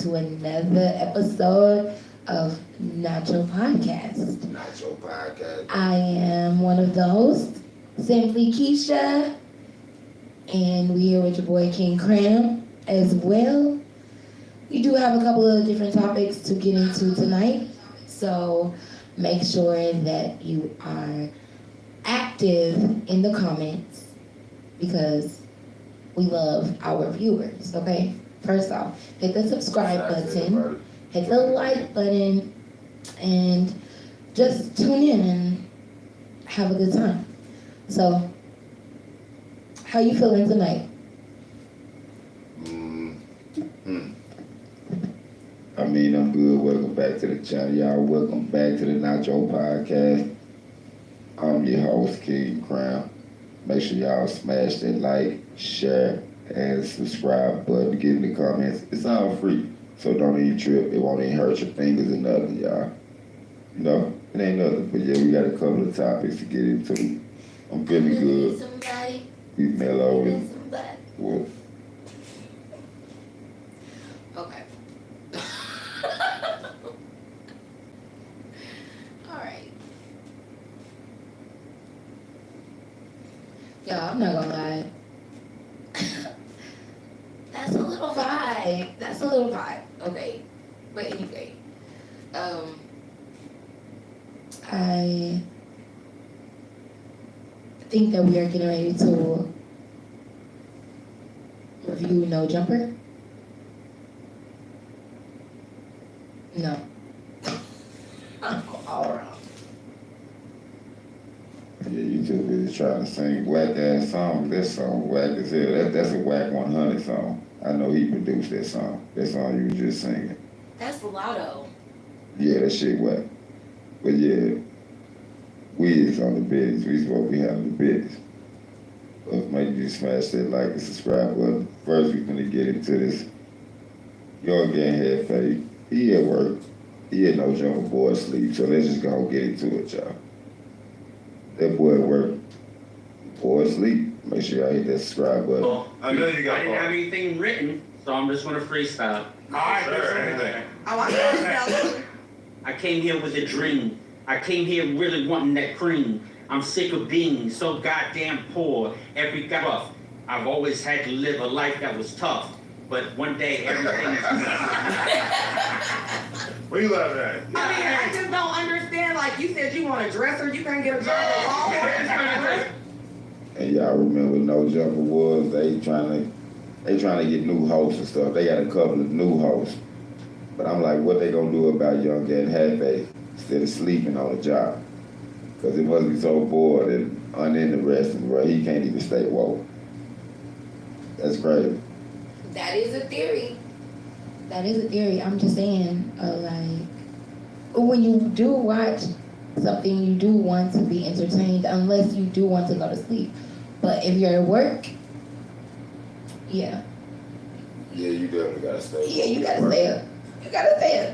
to another episode of Nacho Podcast. Nacho Podcast. I am one of the hosts, Simply Keisha, and we're here with your boy King Cram as well. We do have a couple of different topics to get into tonight, so make sure that you are active in the comments because we love our viewers, okay? First off, hit the subscribe button, hit the like button, and just tune in and have a good time. So, how you feeling tonight? I mean, I'm good. Welcome back to the channel, y'all. Welcome back to the Nacho Podcast. I'm your host, King Crown. Make sure y'all smash that like, share, and subscribe button. Get in the comments. It's all free, so don't even trip. It won't even hurt your fingers or nothing, y'all. You know, it ain't nothing. But yeah, we got a couple of topics to get into. I'm feeling good. We mellow and what? Okay. All right. Yo, I'm not gonna lie. That's a little vibe. Okay. But anyway, I think that we are getting ready to review No Jumper. No. All right. Yeah, you too busy trying to sing whack ass song. That song whack as hell. That's a whack 100 song. I know he produced that song. That song you was just singing. That's Lotto. Yeah, that shit whack. But yeah, we is on the business. We supposed to be having the business. But make you smash that like and subscribe button. First, we gonna get into this. Young gang had faith. He at work. He had No Jumper boy asleep. So let's just go get into it, y'all. That boy at work. Boy asleep. Make sure y'all hit that subscribe button. Well, I know you got I didn't have anything written, so I'm just going to freestyle. Alright, anything. I came here with a dream. I came here really wanting that cream. I'm sick of being so goddamn poor. Every guy rough. I've always had to live a life that was tough. But one day everything is What you laughing at? I mean, I just don't understand. Like you said, you want a dresser, you can't get a job at Walmart. And y'all remember No Jumper was they trying to get new hosts and stuff. They got a couple of new hosts. But I'm like, what they gonna do about Young getting half-baked instead of sleeping on the job? Because it must be so bored and uninteresting where he can't even stay woke. That's crazy. That is a theory. I'm just saying, like, when you do watch something, you do want to be entertained, unless you do want to go to sleep. But if you're at work, yeah. Yeah, you definitely gotta stay. Yeah, you gotta stay up.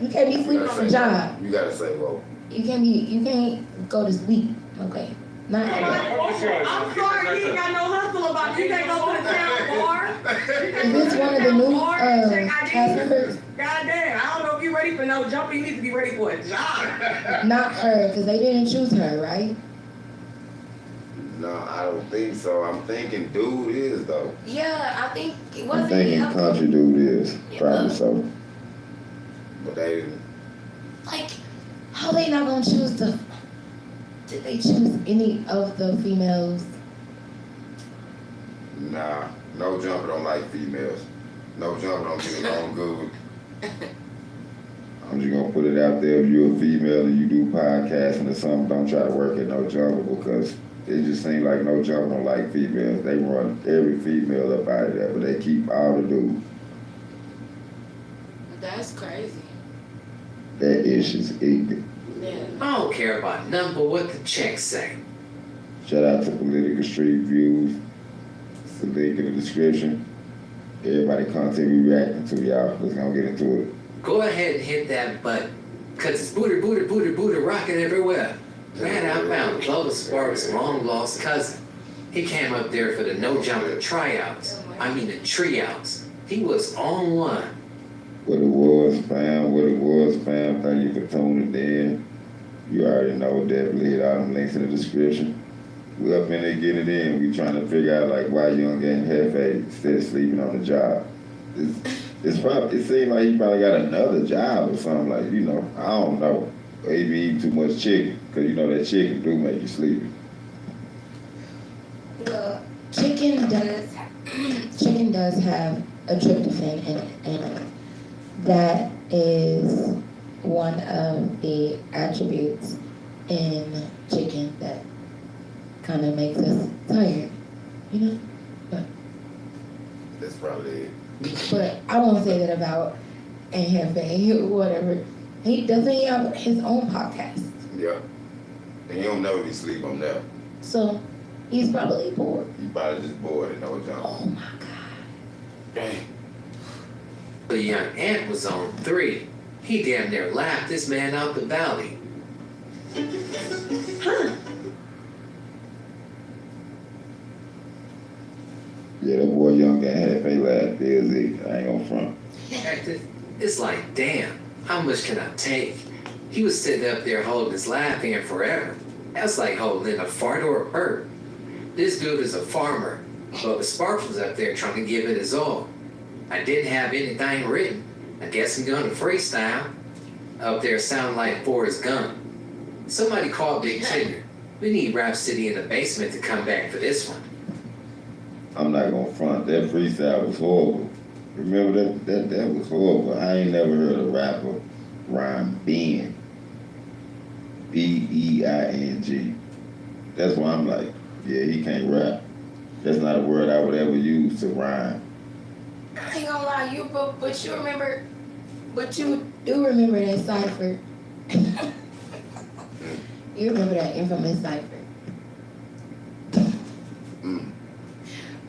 You can't be sleeping on the job. You gotta stay woke. You can't go to sleep. Okay. Not everybody. I'm sorry, you ain't got no hustle about you. You can't go to the town bar. Is this one of the new cast members? Goddamn, I don't know if you're ready for No Jumper. You need to be ready for a job. Not her, because they didn't choose her, right? No, I don't think so. I'm thinking dude is though. Yeah, I think it I'm wasn't thinking him. country dude is. Probably so. But they didn't. Like, how they not gonna choose did they choose any of the females? Nah, No Jumper don't like females. No Jumper don't get along good. I'm just gonna put it out there. If you're a female and you do podcasting or something, don't try to work at No Jumper because it just seems like No Jumper don't like females. They run every female up out of there, but they keep all the dudes. That's crazy. That ish is ignorant. Yeah. I don't care about nothing but what the checks say. Shout out to Political Street Views. It's the link in the description. Everybody content we reacting to, y'all. Let's go get into it. Go ahead and hit that button. Cause it's booty rocking everywhere. Man, I found Clovis Sparks' long lost cousin. He came up there for the no jumper tryouts. I mean the treeouts. He was on one. What it was, fam. Thank you for tuning in. You already know, definitely hit all them links in the description. We up in there getting it in. We trying to figure out like why young getting Jefe instead of sleeping on the job. It's probably, it seems like he probably got another job or something, like, you know, I don't know. Maybe eating too much chicken, because you know that chicken do make you sleepy. Well, chicken does have a tryptophan in it, and that is one of the attributes in chicken that kind of makes us tired, you know? That's probably it. But I won't say that about Jefe, whatever. He doesn't have his own podcast. Yeah. And he don't never be sleep on that. So he's probably bored. He probably just bored and no job. Oh my God. Dang. The young ant was on 3. He damn near laughed this man out the valley. Yeah, that boy young got Jefe laugh busy. I ain't gonna front. It's like, damn, how much can I take? He was sitting up there holding his laugh in forever. That's like holding in a fart or a burp. This dude is a farmer, but the Sparks was up there trying to give it his all. I didn't have anything written. I guess I'm gonna freestyle. Up there sounding like Forrest Gump. Somebody call Big Tigger. We need Rap City in the basement to come back for this one. I'm not gonna front. That freestyle was horrible. Remember that was horrible. I ain't never heard a rapper rhyme being. B-E-I-N-G. That's why I'm like, yeah, he can't rap. That's not a word I would ever use to rhyme. I ain't gonna lie, but you remember, but you do remember that cipher. You remember that infamous cipher.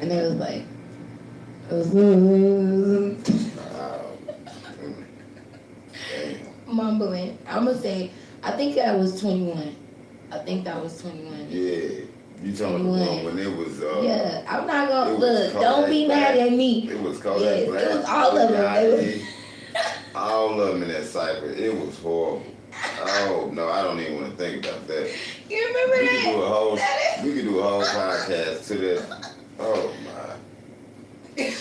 And it was like, mumbling. I'm gonna say, I think that was 21. I think that was 21. Yeah. You talking about the one when it was yeah, I'm not gonna it was look. Kodak Don't be mad Black. at me. It was Kodak Yes, Black. it was all of them. They All of them in that cipher. It was horrible. Oh no, I don't even want to think about that. You remember We that? could do a whole podcast to that. Oh my.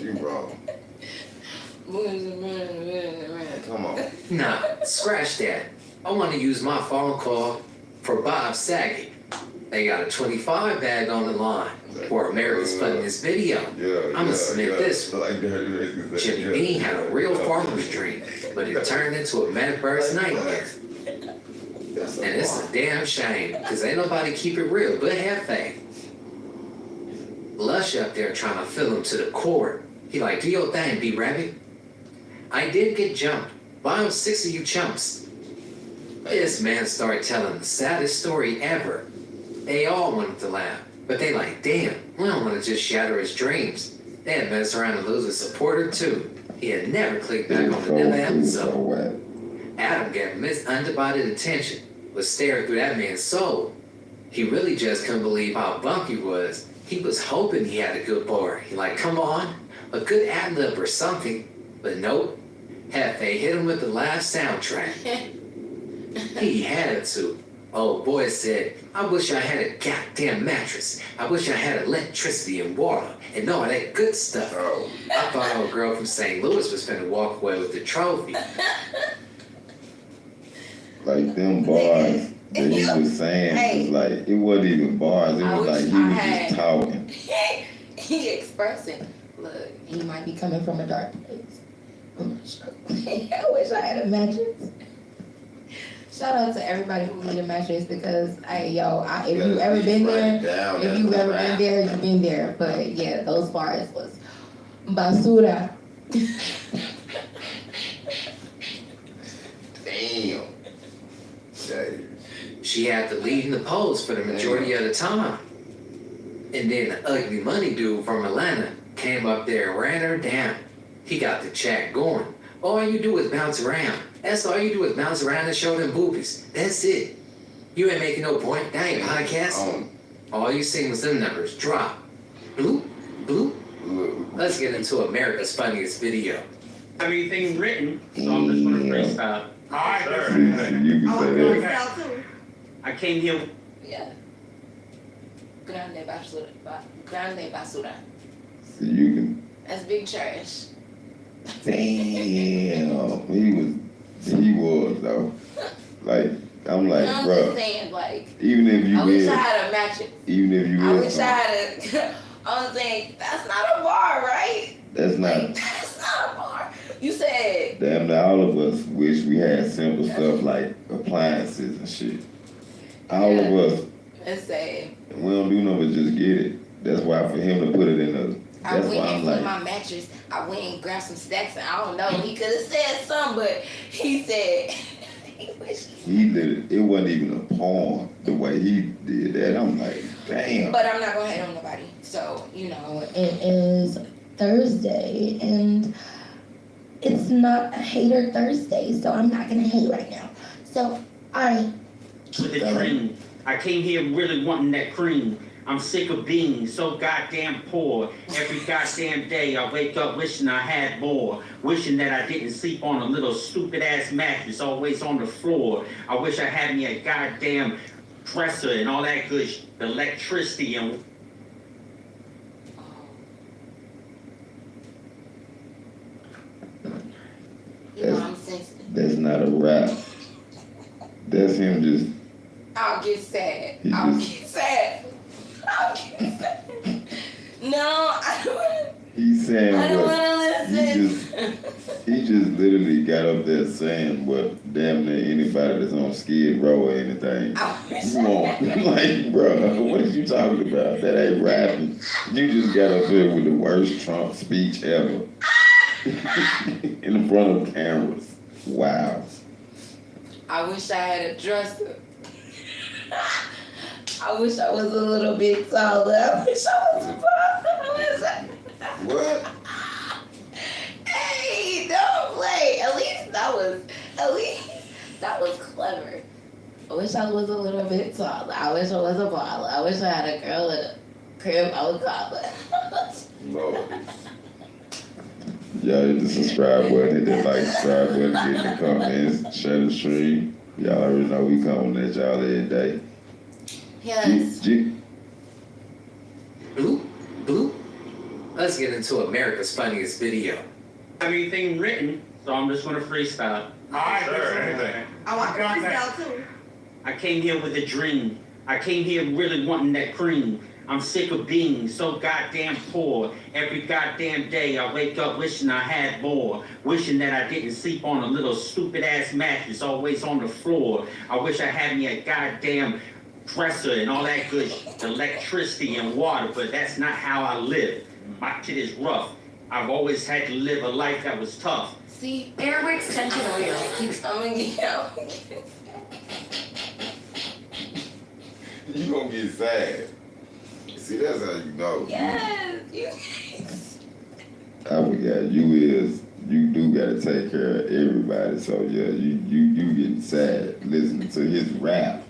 You wrong. Come on. Nah, scratch that. I want to use my phone call for Bob Saget. They got a 25 bag on the line. Where America's putting this video. I'm gonna submit this one. Like Jimmy Bean had a real farmer's dream, but it turned into a metaverse nightmare. And it's a damn shame, because ain't nobody keep it real but Jefe. Lush up there trying to fill him to the core. He like, do your thing, B-Rabbit. I did get jumped, but I'm 6 of you chumps. This man started telling the saddest story ever. They all wanted to laugh, but they like, damn, we don't want to just shatter his dreams. They had messed around and lose a supporter too. He had never clicked back on another episode. Adam gave him his undivided attention, was staring through that man's soul. He really just couldn't believe how bump he was. He was hoping he had a good bar. He like, come on, a good ad-lib or something. But nope, Jefe hit him with the last soundtrack. He had to. Old boy said, I wish I had a goddamn mattress. I wish I had electricity and water and all that good stuff. Oh. I thought old girl from St. Louis was finna walk away with the trophy. Like them bars that he was saying was like, it wasn't even bars. It was like he was just talking. He expressing. Look, he might be coming from a dark place. I'm not sure. I wish I had a mattress. Shout out to everybody who need a mattress because, if you've ever been there, you've been there. But yeah, those bars was basura. Damn. She had the lead in the polls for the majority of the time. And then the ugly money dude from Atlanta came up there and ran her down. He got the chat going. All you do is bounce around. That's all you do is bounce around and show them boobies. That's it. You ain't making no point. That ain't podcast. All you seen was them numbers drop. Bloop, bloop. Let's get into America's funniest video. Everything written, so I'm just gonna freestyle. Alright, See, sir. see, you can I want say to that. freestyle too. I came here. Yeah. Grande basura. Grande basura. See, you can. That's big trash. Damn, he was though. Like, I'm like, I'm bro. just saying, like, Even if you I wish will, I had a match. even if you I will, wish I had a. I was saying, that's not a bar, right? that's Like, not. that's not a bar. You said, Damn, now all of us wish we had simple stuff like appliances and shit. All of us, let's say, we don't do nothing but just get it. That's why for him to put it in us, I that's went why and I'm flipped like, my mattress. I went and grabbed some stacks, and I don't know. He could have said something, but he said, he wished. he did it. It wasn't even a poem the way he did that. I'm like, damn. But I'm not gonna hate on nobody. So, you know, it is Thursday, and it's not a hater Thursday, so I'm not gonna hate right now. So, alright. With a dream. I came here really wanting that cream. I'm sick of being so goddamn poor. Every goddamn day I wake up wishing I had more. Wishing that I didn't sleep on a little stupid ass mattress always on the floor. I wish I had me a goddamn dresser and all that good electricity and You know, I'm sensitive. That's not a rap. That's him just. I'll get sad. He I'll just- get sad. I'll get sad. No, I don't wanna. He's saying I don't what wanna listen. he just literally got up there saying what damn near anybody that's on Skid Row or anything. I wish You want. Like, bro, what are you talking about? That ain't rapping. You just got up there with the worst Trump speech ever. In front of cameras. Wow. I wish I had a dresser. I wish I was a little bit taller. I wish I was a What? Hey, don't play. At least that was clever. I wish I was a little bit taller. I wish I was a baller. I wish I had a girl in a crib I would call it. Lord. Y'all hit the subscribe button, hit that like, subscribe button, get in the comments, share the stream. Y'all already know we coming at y'all every day. Yes. Bloop, bloop. Let's get into America's funniest video. everything written, so I'm just gonna freestyle. Alright, sir. Anything. Oh, I can freestyle too. I came here with a dream. I came here really wanting that cream. I'm sick of being so goddamn poor. Every goddamn day I wake up wishing I had more. Wishing that I didn't sleep on a little stupid ass mattress always on the floor. I wish I had me a goddamn dresser and all that good electricity and water, but that's not how I live. My shit is rough. I've always had to live a life that was tough. See, airwick scented oil keeps coming out. You gonna get sad. See, that's how you know. Yes, you. I forgot you do gotta take care of everybody. So yeah, you getting sad listening to his rap.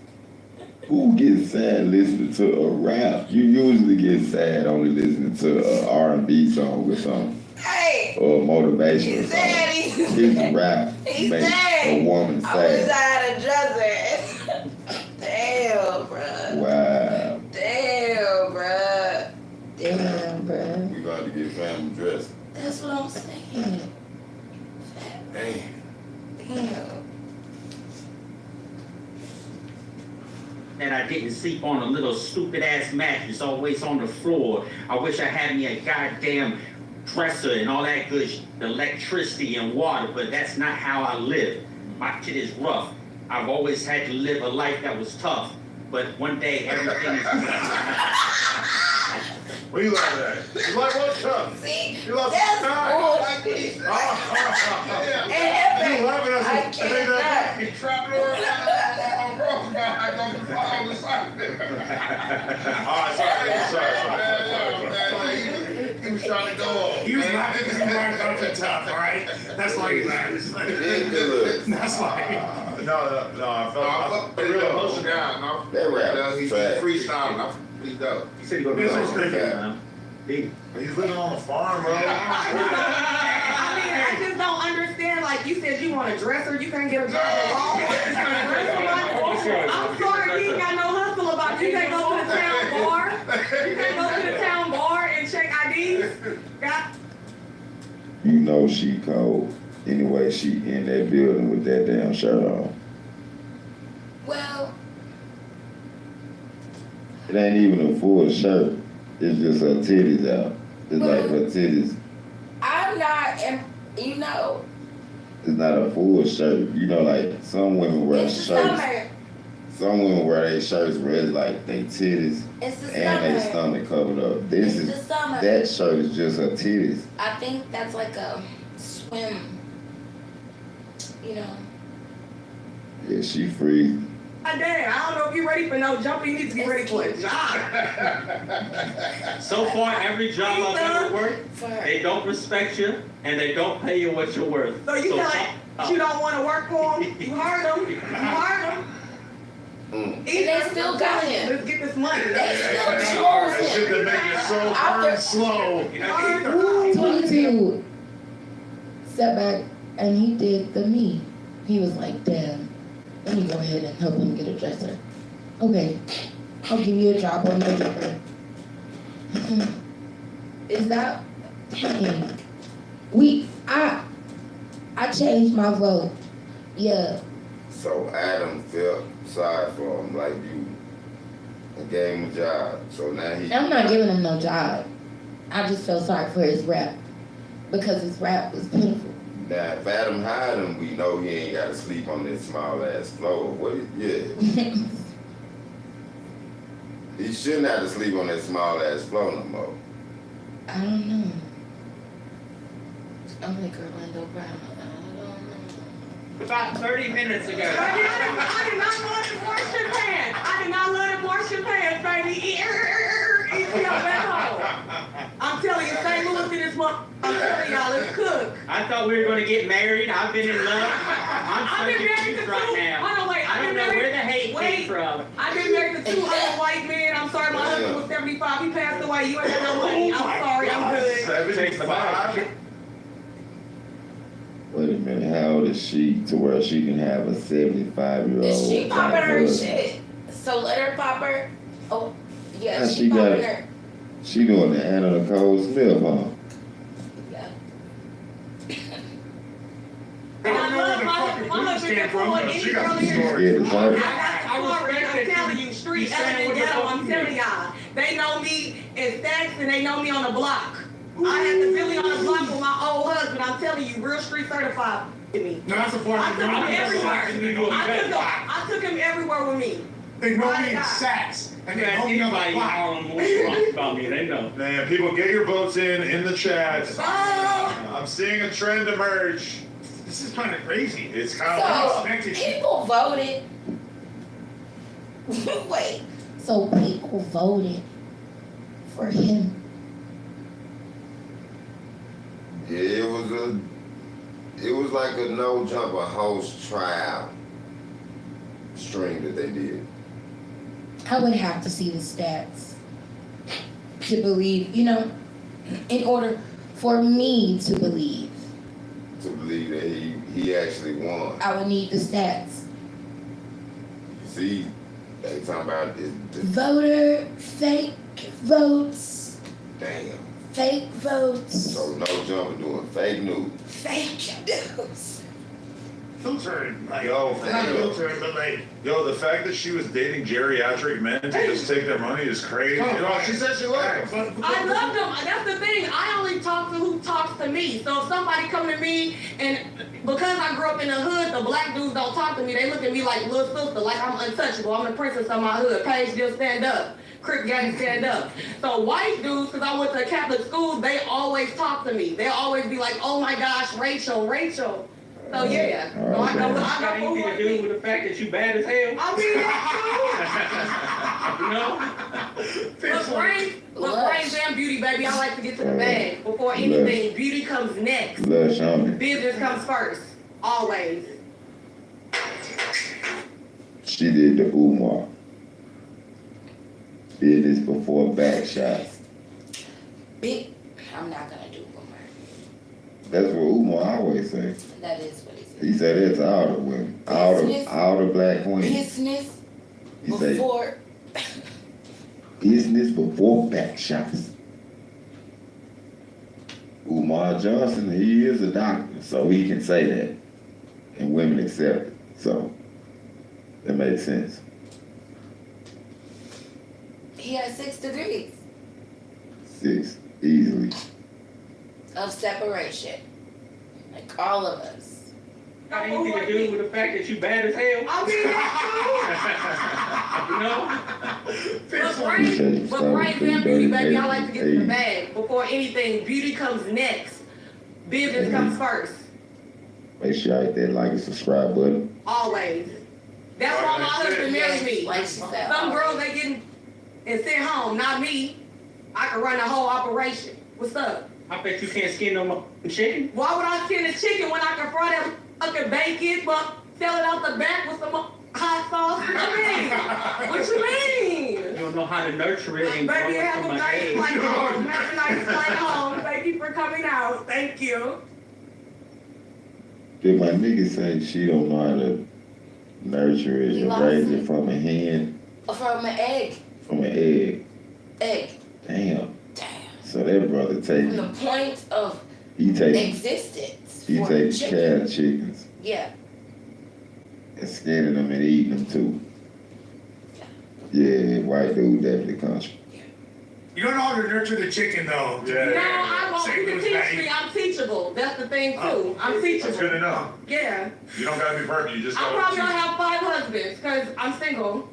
Who gets sad listening to a rap? You usually get sad only listening to a R&B song or something, Hey, or a motivational he song. said His rap He makes said, a woman I wish I sad. had a dresser. Damn, bruh. Wow. Damn, bruh. Damn, bruh. We about to get family dressed. That's what I'm saying. Damn. Damn. That I didn't sleep on a little stupid ass mattress always on the floor. I wish I had me a goddamn dresser and all that good electricity and water, but that's not how I live. My shit is rough. I've always had to live a life that was tough, but one day everything is What you laughing at? You like what's up? See, You love that's time. bullshit. You laughing I at some? cannot. You trapping Alright, sorry. He was trying to go off. He was laughing because he wanted to go to the top, all right? That's why he laughed. That's why. No, I felt real emotional. That rap is trash. Freestyle, pretty dope. He said he go to Here's the what's thinking, man. big. He's living on the farm, bro. I just don't understand. Like you said, you want a dresser, you can't get a job at all. I'm sorry, you ain't got no hustle about you. You can't go to the town bar. You can't go to the town bar and check IDs. Got You know she cold. Anyway, she in that building with that damn shirt on. Well, It ain't even a full shirt. It's just her titties out. It's like her titties. I'm not, you know, It's not a full shirt. You know, like some women wear it's the shirts. summer. Some women wear their shirts where it's like they titties It's the and their summer. stomach covered up. This It's is the summer. that shirt is just her titties. I think that's like a swim, you know. Yeah, she free. damn. I don't know if you're ready for no jumping. You need to be ready for a job. So far, every job I've ever worked, For they don't respect you and they don't pay you what you're worth. So you like you don't want to work for them? You heard them. You heard them. and they still got him. Let's get this money. They still That chose shit him. that make you so After- burn slow. 22 sat back and he did the me. He was like, damn, let me go ahead and help him get a dresser. Okay, I'll give you a job on the dresser. Is that, dang. I changed my vote. Yeah. So Adam felt sorry for him, like you, and gave him a job. So now he. I'm not giving him no job. I just felt sorry for his rap. Because his rap was pitiful. Now if Adam hired him, we know he ain't got to sleep on this small ass floor. Yeah. He shouldn't have to sleep on that small ass floor no more. I don't know. I'm like Orlando Brown. I don't know. About 30 minutes ago. I did not love the Martian pants. I did not love the Martian pants, baby. Easy up back home. I'm telling you, St. Louis in this month. I'm telling y'all, it's cooked. I thought we were going to get married. I've been in love. I'm I've been married to confused right two. now. Hold on, wait. I don't know where the hate came from. I've been married to 2 other white men. I'm sorry, my husband was 75. He passed away. You ain't got no money. I'm sorry. I'm good. 75? Wait a minute, how old is she to where she can have a 75-year-old? Is she popping her shit? So let her pop her. Oh, yeah, Yeah, she she got popping it. her. She doing the Anna Nicole Smith, huh? Yeah. I don't know where the fucking police came from, but she got some She stories. scared as hell. I got stories. I'm telling you, street elegant ghetto. I'm telling y'all. They know me in Stacks and they know me on the block. I had the Billy on the block with my old husband. I'm telling you, real street certified with me. No, that's a I part took him everywhere. I took him everywhere with me. They know me in Saks, and they know me on the Anybody block. calling more about me, they know. Man, people, get your votes in the chat. Oh, I'm seeing a trend emerge. This is kind of crazy. It's kind So, of people voted. Wait. So people voted for him. Yeah, it was like a no jumper host trial string that they did. I would have to see the stats to believe, you know, in order for me to believe, To believe that he actually won. I would need the stats. See, they talking about this Voter, fake votes, damn. fake votes, So no jumper doing fake news. fake news. Filtered, like, Yo, not filtered, but like, the fact that she was dating geriatric men to just take their money is crazy. You know, she said she loved them. I love them. That's the thing. I only talk to who talks to me. So if somebody come to me and because I grew up in the hood, the black dudes don't talk to me. They look at me like little sister, like I'm untouchable. I'm the princess of my hood. Paige, just stand up. Crip gang, stand up. So white dudes, because I went to Catholic schools, they always talk to me. They always be like, oh my gosh, Rachel. So yeah. So I know It's got anything to do with the fact that you bad as hell. I mean, You know? look, brains and beauty, baby. I like to get to the bag. Before anything, beauty comes next. Blush on me. Business comes first. Always. She did the Umar. Did this before back shots. Big. I'm not gonna do Umar. That's what Umar always say. That is what he said. He said that to all the women, all the black queens. Business He say before. business before back shots. Umar Johnson, he is a doctor, so he can say that, and women accept it. So that makes sense. He has 6 degrees 6 easily. of separation, like all of us. Got anything to do with the fact that you bad as hell? I mean, that's true. You know? But brains and beauty, baby, I like to get in the bag. Before anything, beauty comes next. Business comes first. Make sure I hit that like and subscribe button. Always. That's why my husband married me. Like she said, Some girls, they get and sit home. Not me. I can run the whole operation. What's up? I bet you can't skin no more chicken. Why would I skin a chicken when I can fry that fucking bacon, but sell it out the back with some hot sauce? What you mean? You don't know how to nurture it and Baby, grow it have from a an nice egg. flight home. Have a nice flight home. Thank you for coming out. Thank you. Did my nigga say she don't know how to nurture it He and lost raise it. it from a hen, from an egg. from an egg? Egg. Damn. Damn. So that brother From taking, the point of he taking existence. He for takes chicken. cat chickens Yeah. and skinning them and eating them too. Yeah, white dude definitely country. You don't know how to nurture the chicken, though. Yeah. No, I won't. Say You can who's teach name. me. I'm teachable. That's the thing, too. I'm That's good to teachable. know. Yeah. You don't gotta be perfect. You just I gotta probably don't choose have 5 husbands because I'm single.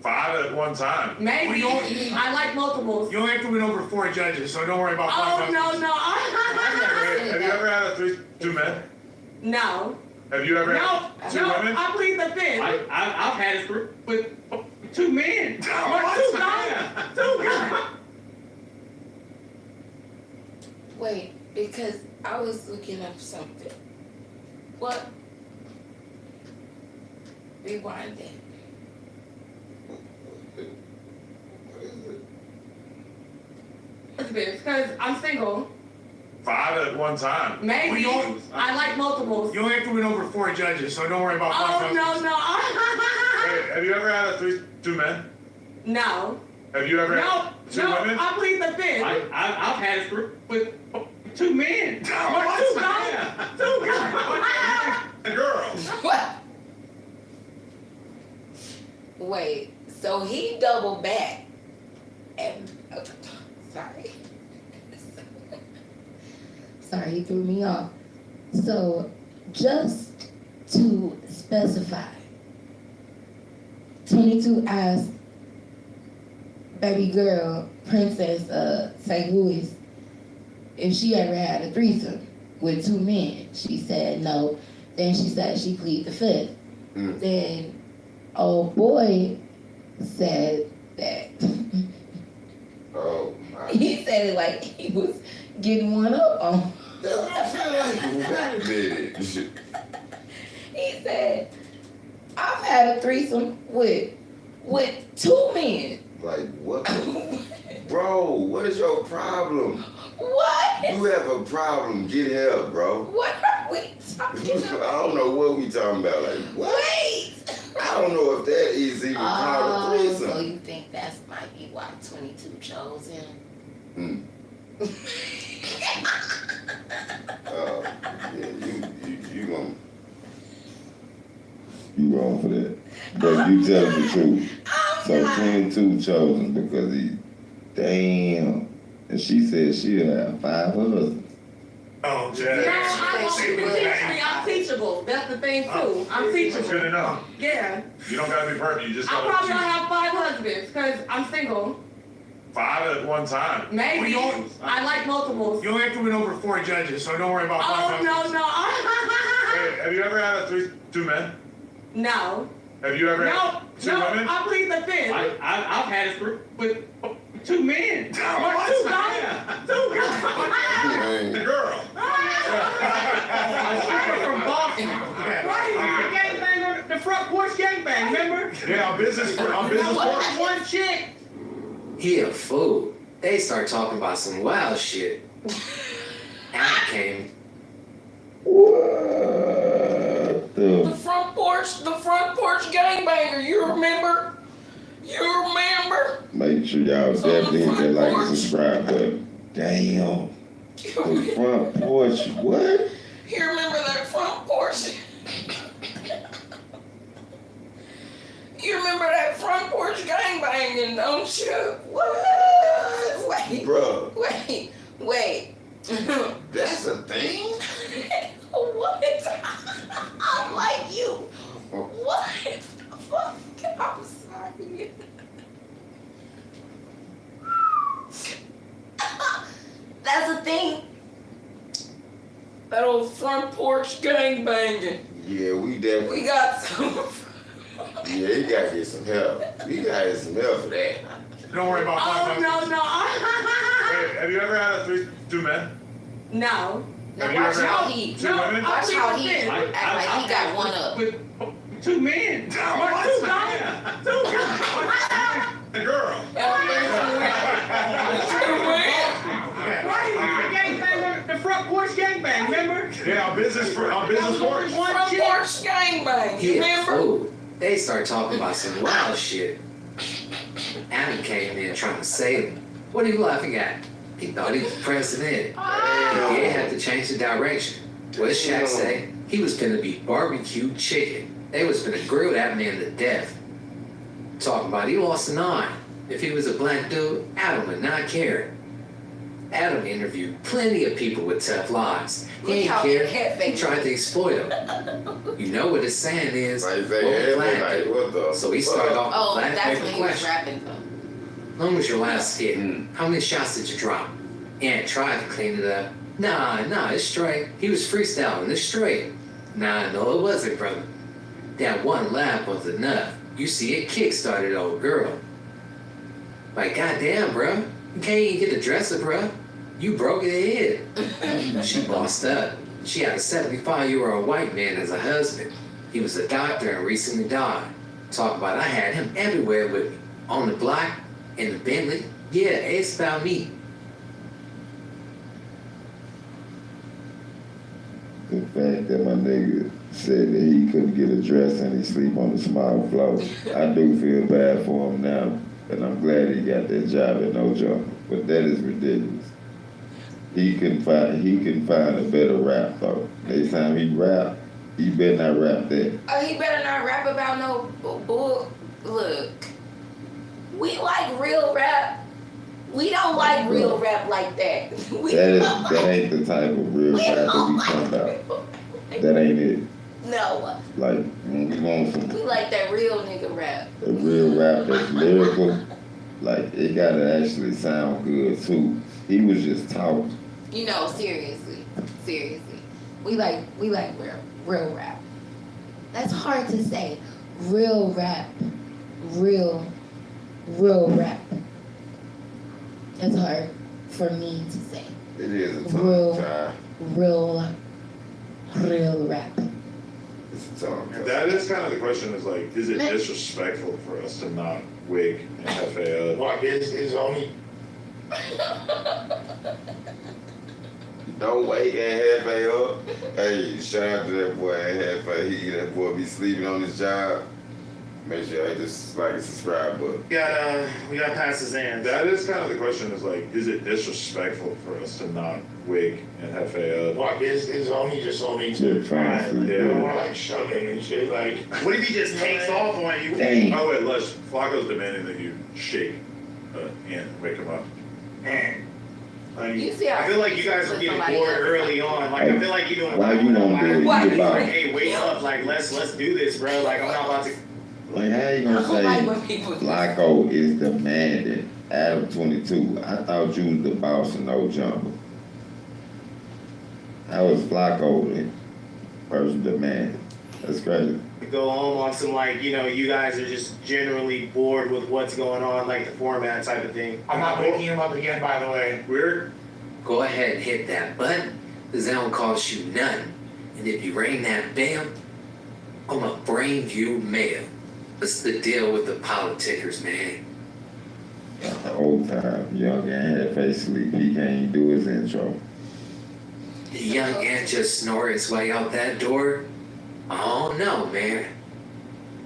5 at one time. Maybe. Well, you- I like multiples. You only have to win over 4 judges, so don't worry about Oh, 5 no, husbands. no. Have you ever had a 2 men? No. Have you ever No, had 2 no, women? I plead the fifth. I've had it with 2 men. Or 2 guys. 2 guys. Wait, because I was looking up something. What? Rewind it. Husbands, because I'm single. 5 at one time. Maybe. Well, you don't- I like multiples. You only have to win over 4 judges, so don't worry about 5 Oh, no, husbands. no. Hey, have you ever had a 2 men? No. Have you ever No, had 2 no, women? I plead the fifth. I've had it with 2 men. Or 2 guys. 2 guys. Girls. What? Wait, so he doubled back and sorry. Sorry, he threw me off. So just to specify, 22 asked baby girl, Princess St. Louis, if she ever had a threesome with 2 men. She said no. Then she said she plead the fifth. Then old boy said that Oh my. he said it like he was getting one up on. That's what I feel like. Wait a minute. He said, I've had a threesome with 2 men. Like what? Bro, what is your problem? What? You have a problem. Get help, bro. What are we talking I about? don't know what we talking about. Like what? Wait. I don't know if that is even called a So threesome. you think that might be why 22 chose him? Hmm. Yeah, you gonna. You wrong for that. But you tell the truth. So 22 chosen because he, damn. And she said she'll have 5 husbands. Oh, No, yeah. I won't. You can teach me. I'm teachable. That's the thing, too. I'm That's good to teachable. know. Yeah. You don't gotta be perfect. You just I gotta probably don't choose have 5 husbands because I'm single. 5 at one time. Maybe. Well, you don't- I like multiples. You only have to win over 4 judges, so don't worry about 5 Oh, husbands. no, no. Hey, have you ever had a 2 men? No. Have you ever No, had 2 no, women? I plead the fifth. I've had it with 2 men. Or 2 guys. 2 guys. The girl. I'm from Boston. Right. Gangbang on the front porch gangbang, remember? Yeah, on business. On business. One chick. He a fool. They start talking about some wild shit. Adam came. What The front porch gangbanger, you remember? Make sure y'all definitely hit that like and subscribe button. Damn. The front porch, what? You remember that front porch? You remember that front porch gangbanging, don't you? What? Wait. Bruh, Wait. that's a thing? What? I'm like you. What the fuck? I'm sorry. That's a thing. That old front porch gangbanging. Yeah, we definitely. We got some. Yeah, you gotta get some help. You gotta get some help for that. Don't worry about Oh, no. Wait, have you ever had two men? No. Have you Watch ever how had he. two women? Watch how he I- act like he got one up. With 2 men. What? Two guys? Two guys? A girl. Right, the front porch gangbang, remember? Yeah, on business porch. Front porch gangbang. You He a remember? fool. They start talking about some wild shit. Adam came in trying to save him. What are you laughing at? He thought he was president. He did have to change the direction. What Shaq say? He was gonna be barbecue chicken. They was gonna grill that man to death. Talking about he lost an eye. If he was a black dude, Adam would not care. Adam interviewed plenty of people with tough lives. He ain't care. He tried to exploit them. You know what his saying is? Like, "Well, they black like, dude." what the So he fuck? started off Oh, with black that's paper when he was question. rapping though. When was your last hit? How many shots did you drop? And tried to clean it up. Nah, it's straight. He was freestyling, it's straight. Nah, no, it wasn't, brother. That one laugh was enough. You see, it kick-started old girl. Like, goddamn, bro. You can't even get the dresser, bro. You broke it head. She bossed up. She had a 75-year-old white man as a husband. He was a doctor and recently died. Talk about I had him everywhere with me. On the block, in the Bentley. Yeah, it's about me. The fact that my nigga said that he couldn't get a dress and he sleep on the small floor, I do feel bad for him now, and I'm glad he got that job at No Jumper. But that is ridiculous. He can find a better rap though. Next time he rap, he better not rap that. He better not rap about no bull. Look, we like real rap. We don't like real rap like that. That ain't the type of real rap that we talking about. That ain't it. No, Like we want some we like that real nigga rap. a real rap that's lyrical. Like it gotta actually sound good too. He was just talking. You know, seriously. We like real rap. That's hard to say. Real rap. Real rap. That's hard for me to say. It is a Real. tongue tie. Real rap. It's a tongue tie. That is kind of the question. Is like, is it disrespectful for us to not wig and Jefe up? What is only Don't wake and halfway up. Hey, shout out to that boy and halfway. That boy be sleeping on his job. Make sure I just like and subscribe button. we got passes in. That is kind of the question. Is like, is it disrespectful for us to not wig and Jefe up? What is only just only Yeah, to fine. find, Yeah. you know, like shoving and shit. Like, what if he just takes off on you? Dang. By the way, Les, Flacco's demanding that you shake and wake him up. Man. Like, You see how I feel like you guys were getting bored early on. Like, I feel like you're doing Why you gonna do it? Why You you about like, it. hey, wake up, like let's do this, bro. Like I'm not about to. Like how you I gonna don't like when say people do Flacco is demanding Adam 22? I thought you was the boss of No Jumper. How was Flacco the person demanding? That's crazy. Go home on some like, you know, you guys are just generally bored with what's going on, like the format type of thing. I'm not waking him up again, by the way. Weird. Go ahead and hit that button, because that don't cost you nothing. And if you ring that bell, I'ma bring you mail. What's the deal with the politicers, man? Old time, young and Jefe sleep. He can't do his intro. The young ant just snored his way out that door? I don't know, man.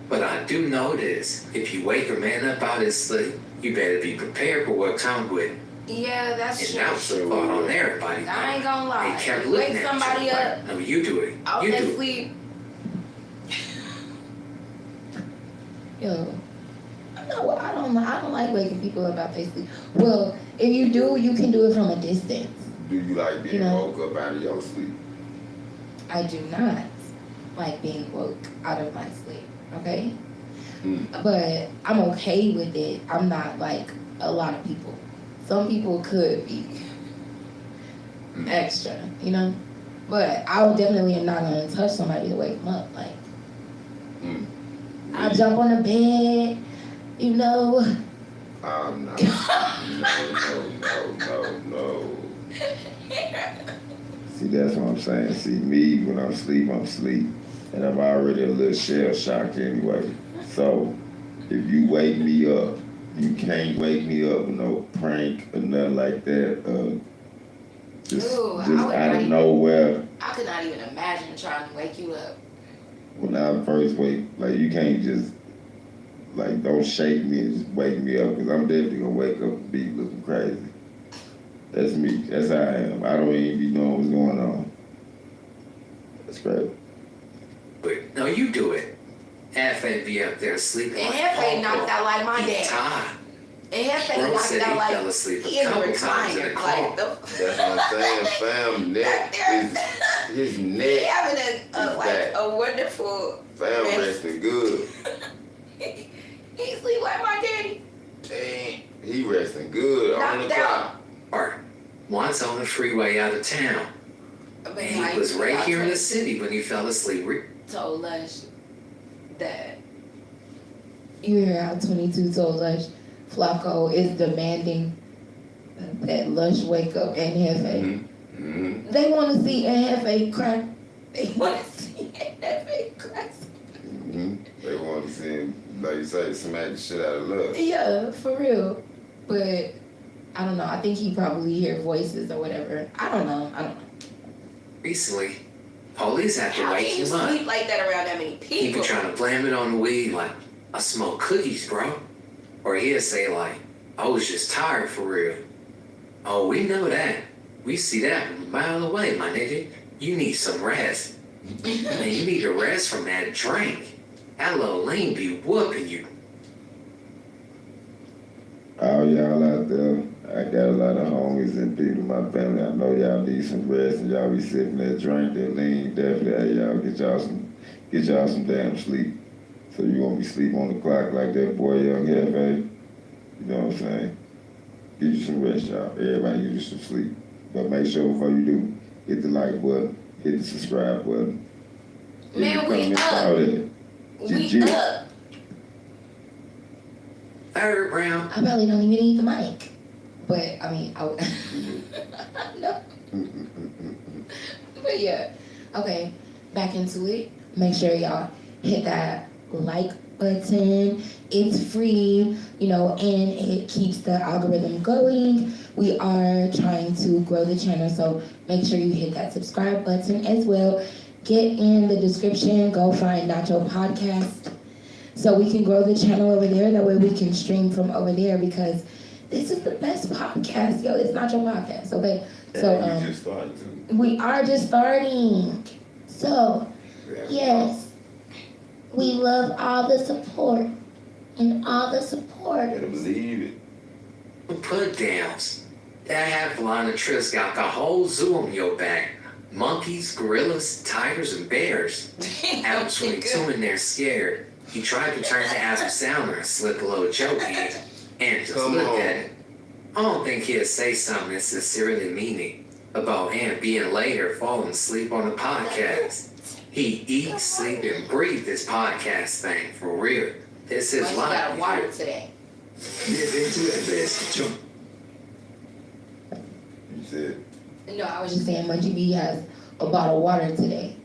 But I do know this. If you wake a man up out his sleep, you better be prepared for what comes with it. Yeah, that's And true. that was the thought on everybody. I ain't gonna lie. They kept You looking wake at somebody you up like, no, you do it. out You that do it. sleep. Yo, no, I don't like waking people up out their sleep. Well, if you do, you can do it from a distance. Do you like being You know. woke up out of your sleep? I do not like being woke out of my sleep. Okay, but I'm okay with it. I'm not like a lot of people. Some people could be extra, you know. But I definitely am not gonna touch somebody to wake them up. Like I'll jump on the bed, you know. Oh, no. No. See, that's what I'm saying. See, me, when I'm asleep, and I'm already a little shell shocked anyway. So, if you wake me up, you can't wake me up with no prank or nothing like that. Just Ooh, I would out not of even- nowhere. I could not even imagine trying to wake you up. When I first wake, like, you can't just, like, don't shake me and just wake me up, because I'm definitely gonna wake up and be looking crazy. That's me. That's how I am. I don't even be knowing what's going on. That's great. But no, you do it. Jefe be up there sleeping And like Jefe knocked out like my He dad. tired. And Jefe Bro knocked said he out like fell asleep he a in the couple times in recliner. the car. Like the That's what I'm saying, fam. Neck his he neck, having a like back. a wonderful. fam resting good. He sleep like my daddy. Dang, he resting good on the Knocked out. clock. Once on the freeway out of town. But And like, he was right I here in the told- city when he fell asleep. Told Lush that You hear how 22 told Lush Flacco is demanding that Lush wake up and Jefe. Mm-hmm. They want to see Jefe crack. They want to see Jefe crack. Mm-hmm. They want to see him, like you say, smack the shit out of love. Yeah, for real. But I don't know. I think he probably hear voices or whatever. I don't know. Recently, police had to how wake can you him up. sleep like that around that many He people? be trying to blame it on the weed, like, I smoke cookies, bro. Or he'll say, like, I was just tired for real. Oh, we know that. We see that from a mile away, my nigga. You need some rest. Man, you need to rest from that drink. That little lean be whooping you. All y'all out there, I got a lot of homies and people in my family. I know y'all need some rest and y'all be sipping that drink, that lean. Definitely, hey, y'all get y'all some damn sleep. So you won't be sleeping on the clock like that boy young Jefe. You know what I'm saying? Get you some rest, y'all. Everybody get you some sleep. But make sure before you do, hit the like button, hit the subscribe button. Man, we up. We GG. up. Third round. I probably don't even need the mic. But, I mean, I would. No. But yeah. Okay, back into it. Make sure y'all hit that like button. It's free, you know, and it keeps the algorithm going. We are trying to grow the channel, so make sure you hit that subscribe button as well. Get in the description, go find Nacho Podcast, so we can grow the channel over there. That way we can stream from over there, because this is the best podcast. Yo, it's Nacho Podcast, okay? So You just started to. we are just starting. So yes, we love all the support and all the Better supporters. believe it. Put downs. That half line of trips got the whole zoo on your back. Monkeys, gorillas, tigers, and bears. Adam 22 in there scared. He tried to turn the Adam Sounder and slip a little joke in. And just Come looked on. at it. I don't think he'd say something that's sincerely meaning about Ant being late or falling asleep on the podcast. He eats, sleep, and breathe this podcast thing for real. This is Like, life. you got water today. Get into that basket. You said, No, I was just saying Munchie B has a bottle of water today.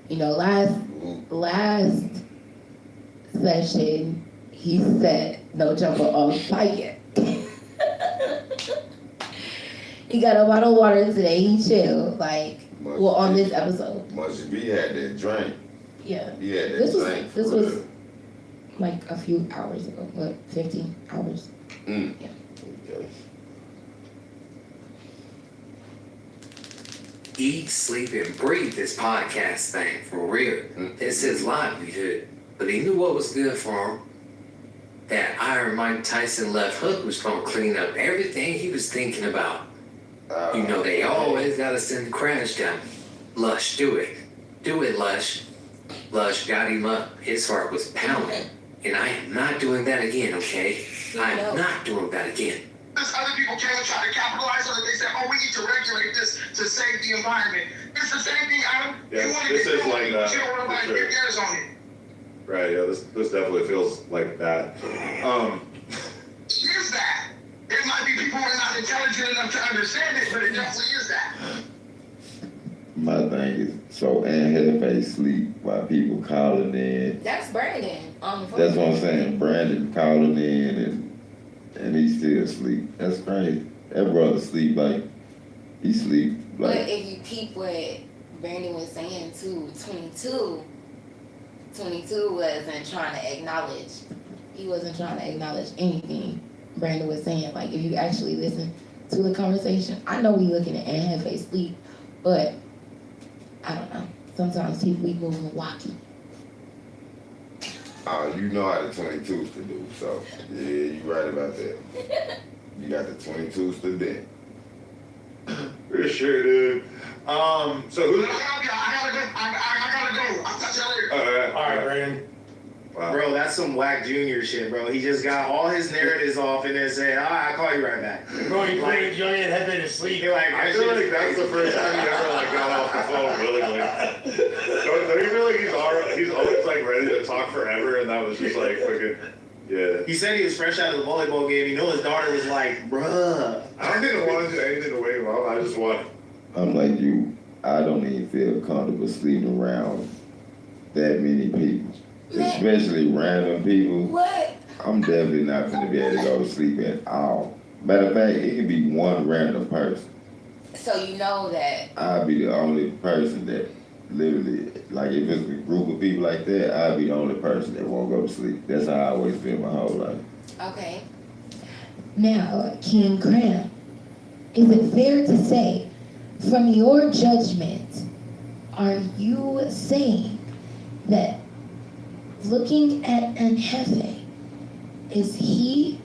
You know, last session he said no jumper on fire. He got a bottle of water today. He chilled. Like, well, on this episode. Much as we had that drink. Yeah. He had that drink. This was like a few hours ago. What, 15 hours? Yeah. Okay. Eat, sleep, and breathe this podcast thing for real. It's his livelihood. But he knew what was good for him. That Iron Mike Tyson left hook was gonna clean up everything he was thinking about. You know, they always gotta send the crash down. Lush, do it. Do it, Lush. Lush got him up. His heart was pounding. And I am not doing that again, okay? I am not doing that again. Other people came and tried to capitalize on it. They said, oh, we need to regulate this to save the environment. It's the same thing, Adam. Yeah, you want to this get is like that. You don't want to get theirs on it. Right, yeah, this definitely feels like that. Is that? There might be people who are not intelligent enough to understand it, but it definitely is that. My thing is, so Anne Jefe sleep while people calling in. That's Brandon on the phone. That's what I'm saying. Brandon calling in and he still asleep. That's crazy. That brother sleep like, he sleep like. But if you peep what Brandon was saying too, 22 wasn't trying to acknowledge. He wasn't trying to acknowledge anything Brandon was saying. Like, if you actually listen to the conversation, I know we looking at Anne Jefe sleep, but I don't know. Sometimes people be moving wacky. You know how the 22s to do, so yeah, you right about that. You got the 22s to do. For sure, dude. So who? I gotta go. I'll touch you later. All right, Brandon. Wow. Bro, that's some whack junior shit, bro. He just got all his narratives off and then said, all right, I'll call you right back. Bro, you put your young head to sleep. You're like, I feel like that's the first time he ever like got off the phone willingly. Don't you feel like he's always like ready to talk forever, and that was just like fucking yeah. He said he was fresh out of the volleyball game. You know his daughter was like, bruh. I didn't want to do anything to wake him up. I just want. I'm like you. I don't even feel comfortable sleeping around that many people, especially random people. What? I'm definitely not gonna be able to go to sleep at all. Matter of fact, it could be one random person. So you know that. I'll be the only person that literally, like if it's a group of people like that, I'll be the only person that won't go to sleep. That's how I always feel my whole life. Okay. Now, King Cram, is it fair to say, from your judgment, are you saying that looking at Anne Jefe, is he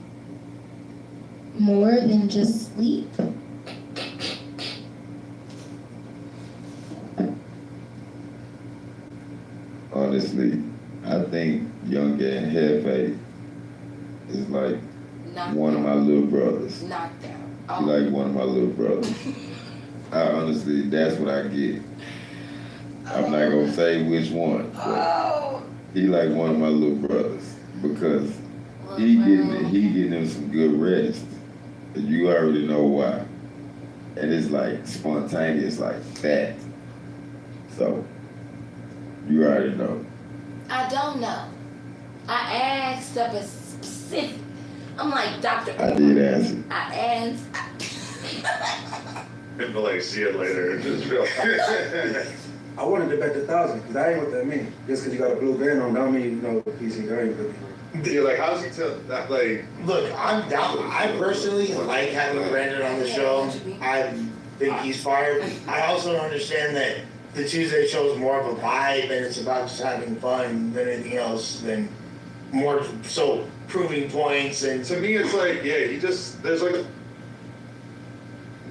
more than just sleep? Honestly, I think young Anne Jefe is like one of my little brothers. Knocked down. He like one of my little brothers. Honestly, that's what I get. I'm not gonna say which one, but he like one of my little brothers because he getting him some good rest. And you already know why. And it's like spontaneous like that. So you already know. I don't know. I asked up a specific. I'm like, Dr. I did answer. I asked. And like, see it later. Just real. I wanted to bet the 1,000 because that ain't what that means. Just because you got a blue band on, don't mean you know the PC game. You're like, how's he tell that? Like, Look, I'm down. I personally like having Brandon on the show. I think he's fired. I also understand that the Tuesday show is more of a vibe and it's about just having fun than anything else. Than more so proving points and. to me, it's like, yeah, there's like.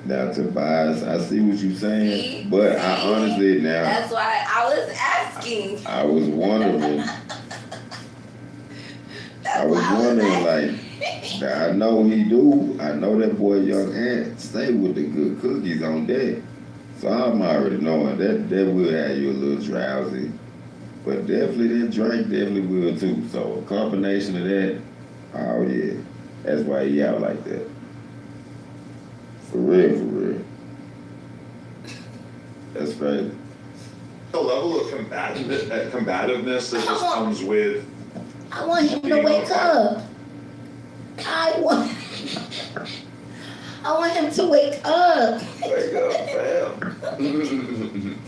Now Tobias, I see what you're saying, but I honestly now. That's why I was asking. I was wondering. Like, now I know he do. I know that boy Young Ant stay with the good cookies on deck. So I'm already knowing that will have you a little drowsy. But definitely that drink definitely will too. So a combination of that, oh yeah. That's why he out like that. For real. That's crazy. The level of combativeness that just comes with. I want him to wake up. I want him to wake up. Wake up, fam.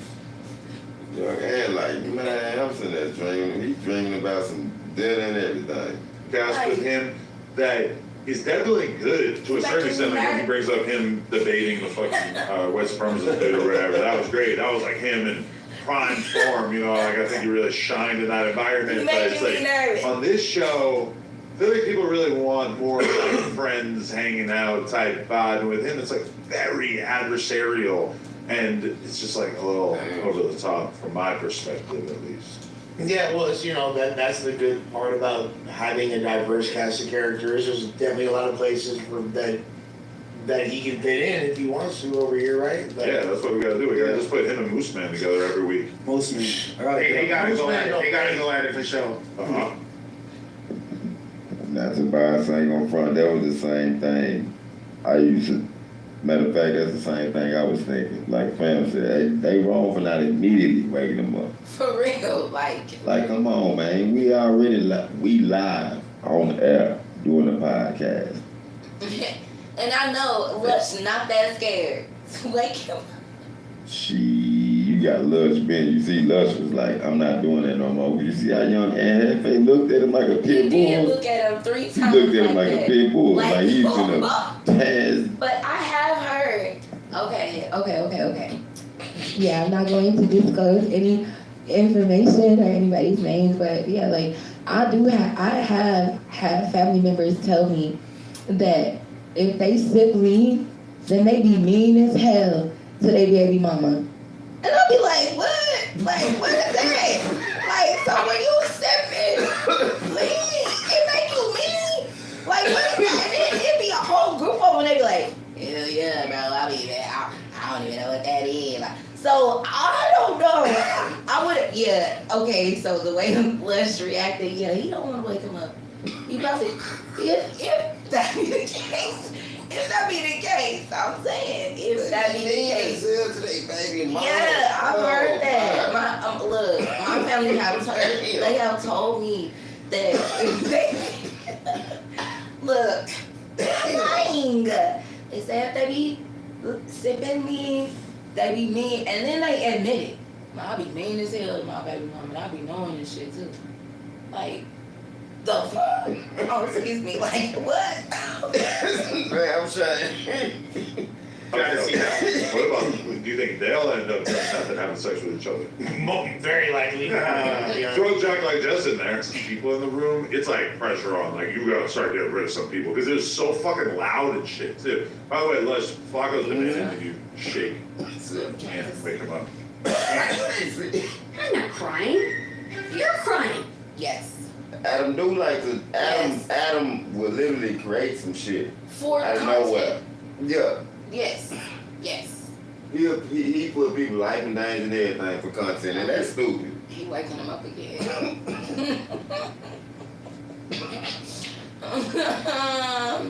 Young and like, man, I'm sitting there dreaming. He's dreaming about some dinner and everything. Guys with him that is definitely good to a certain extent. Like when he brings up him debating the fucking white supremacist dude or whatever, that was great. That was like him in prime form, you know. Like I think he really shined in that environment. But it's like on this show, I feel like people really want more like friends hanging out type vibe. And with him, it's like very adversarial, and it's just like a little over the top from my perspective, at least. Yeah, well, it's, you know, that's the good part about having a diverse cast of characters. There's definitely a lot of places for that he can fit in if he wants to over here, right? But, Yeah, that's what we gotta do. We gotta just put him and Moose Man together every week. Moose Man. They gotta go at it. They gotta go at it for sure. Uh-huh. Not to buy saying on front, that was the same thing. I used to, matter of fact, that's the same thing I was thinking. Like fam said, they wrong for not immediately waking them up. For real, like come on, man. We already we live on air doing the podcast. and I know Lush not that scared. Wake him up. You got Lush Ben. You see Lush was like, I'm not doing that no more. You see how young Jefe looked at him like a pit bull? He did look at him 3 times. He looked at him like a pit bull. Like he's gonna taz. But I have heard. Okay. Yeah, I'm not going to disclose any information or anybody's names, but yeah, like I have had family members tell me that if they sip lean, then they be mean as hell to their baby mama. And I'll be like, what? Like, what is that? Like, so when you sipping lean, it make you mean? Like, what is that? And it'd be a whole group of them, they be like, hell yeah, bro, I don't even know what that is. Like, so I don't know. I would, yeah. Okay, so the way Lush reacted, yeah, he don't want to wake him up. He probably, if that be the case, I'm saying, if that be the case. Yeah, I've heard that. My family they have told me that look, they're lying. They say if they be sipping lean, they be mean, and then they admit it. I be mean as hell to my baby mama, and I be knowing this shit too. Like, the fuck? Oh, excuse me, like, what? Man, I'm trying. Trying to see that. What about, do you think they'll end up doing something, having sex with each other? Very likely. Yeah. Throw Jack like Jess in there, some people in the room, it's like pressure on. Like, you gotta start getting rid of some people, because they're so fucking loud and shit, too. By the way, Les, Flacco's the man that you shake and wake him up. I'm not crying. You're crying. Yes. Adam do like to. Adam will literally create some shit For out of content. nowhere. Yeah. Yes. He put people life and danger and everything for content, and that's stupid. He waking him up again.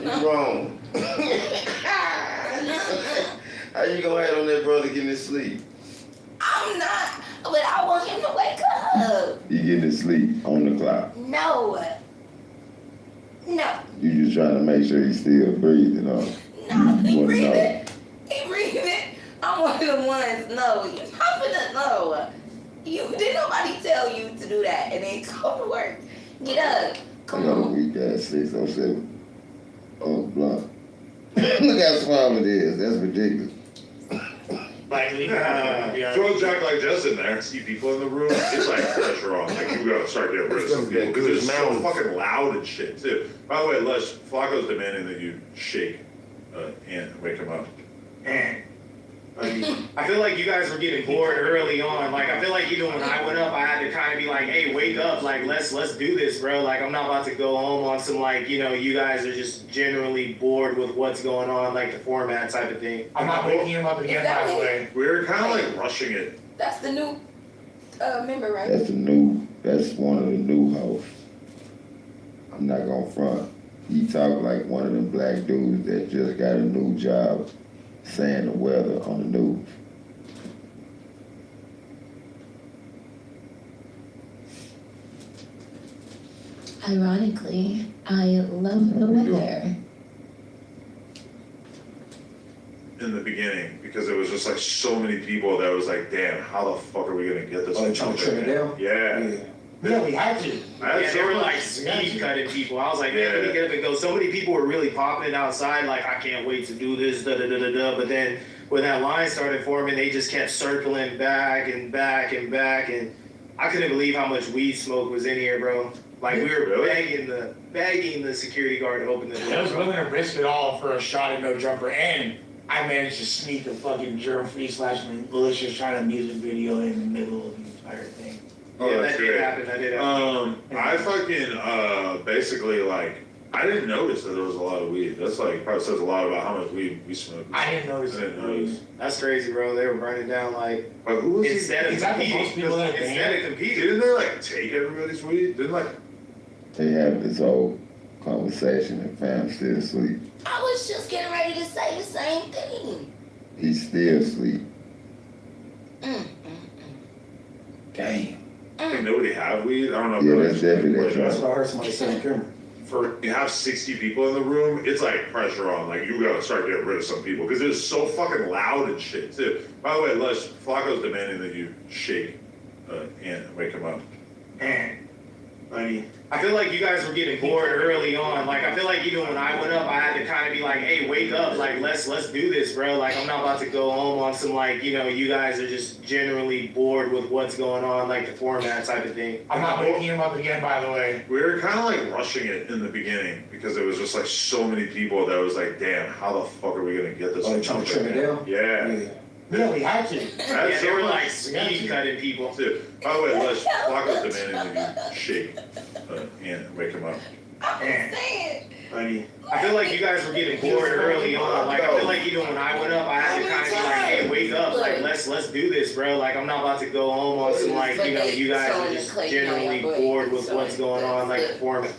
You wrong. How you gonna have on that brother getting his sleep? I'm not, but I want him to wake up. You getting his sleep on the clock. No. You just trying to make sure he's still breathing, huh? No, he breathing. I'm one of the ones. No, you're not gonna know. Did nobody tell you to do that and then go to work? Get up. Come I got a on. weak ass 607. Oh, blunt. Look how small it is. That's ridiculous. Likely. Yeah. Throw Jack like Jess in there, see people in the room, it's like pressure on. Like, you gotta start getting rid of some people, because they're so fucking loud and shit, too. By the way, Les, Flacco's demanding that you shake and wake him up. Man. I feel like you guys were getting bored early on. Like, I feel like even when I went up, I had to kind of be like, hey, wake up. Like, let's do this, bro. Like, I'm not about to go home on some, like, you know, you guys are just generally bored with what's going on, like the format type of thing. I'm not waking him up again, by the way. We were kind of like rushing it. That's the new member, right? That's one of the new hosts. I'm not gonna front. He talk like one of them black dudes that just got a new job saying the weather on the news. Ironically, I love the weather. in the beginning because it was just like so many people that was like, damn, how the fuck are we gonna get this? Oh, you trying to trim it down? Yeah. Yeah, we had to. Yeah, they were like speed cutting people. I was like, man, let me get up and go. So many people were really popping it outside, like, I can't wait to do this, da da da da da. But then when that line started forming, they just kept circling back and back and back. And I couldn't believe how much weed smoke was in here, bro. Like, we were begging the security guard to open the door. I was willing to risk it all for a shot at no jumper, and I managed to sneak a fucking germ-free / malicious China music video in the middle of the entire thing. Oh, Yeah, that's that did great. happen. That did happen. I fucking basically like I didn't notice that there was a lot of weed. That's like probably says a lot about how much weed we smoked. I didn't notice I didn't it. notice. That's crazy, bro. They were burning down like But who was instead of Is that the most people that competing. Instead of competing. Didn't they like take everybody's weed? Didn't like They have this whole conversation and fam still asleep. I was just getting ready to say the same thing. He's still asleep. Damn. think nobody have weed? I don't know. If Yeah, really that's definitely push That's it. what I heard somebody say on camera. For you have 60 people in the room, it's like pressure on. Like you gotta start getting rid of some people because it's so fucking loud and shit too. By the way, Les, Flacco's demanding that you shake and wake him up. Man, I feel like you guys were getting bored early on. Like I feel like even when I went up, I had to kind of be like, "Hey, wake up! Like let's do this, bro. Like I'm not about to go home on some like you guys are just generally bored with what's going on, like the format type of thing." I'm not waking him up again, by the way. We were kind of like rushing it in the beginning because it was just like so many people that was like, damn, how the fuck are we gonna get this? Oh, you trying to trim it down? Yeah. Yeah, we had to. Yeah, they were like speed cutting people. Too. By the way, Les, Flacco's demanding that you shake and wake him up. I'm saying. I feel like you guys were getting bored early on. Like I feel like even when I went up, I had to kind of be like, "Hey, wake up! Like let's do this, bro. Like I'm not about to go home on some like you guys are just generally bored with what's going on, like the format."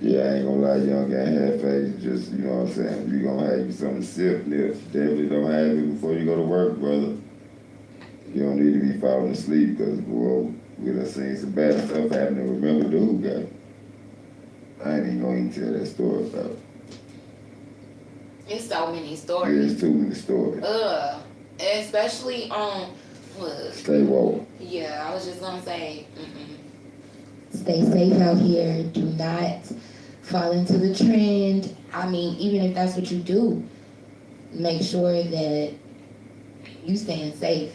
Yeah, I ain't gonna lie, you don't got half face, just, you know what I'm saying? You gonna have you something sip, definitely don't have it before you go to work, brother. You don't need to be falling asleep, because, boy, we done seen some bad stuff happening. Remember the who guy? I ain't even gonna even tell that story about it. It's so many Yeah, stories. it's too many stories. Especially on. Stay woke. Yeah, I was just gonna say. Stay safe out here. Do not fall into the trend. I mean, even if that's what you do, make sure that you staying safe.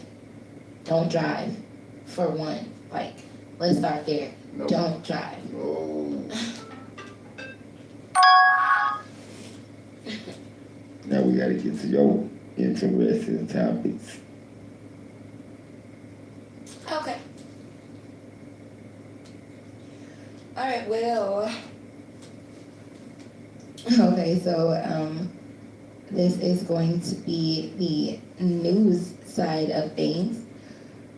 Don't drive, for one. Like, let's start there. No. Don't drive. No. Now we gotta get to your interesting topics. Okay. All right. Well. Okay, so this is going to be the news side of things.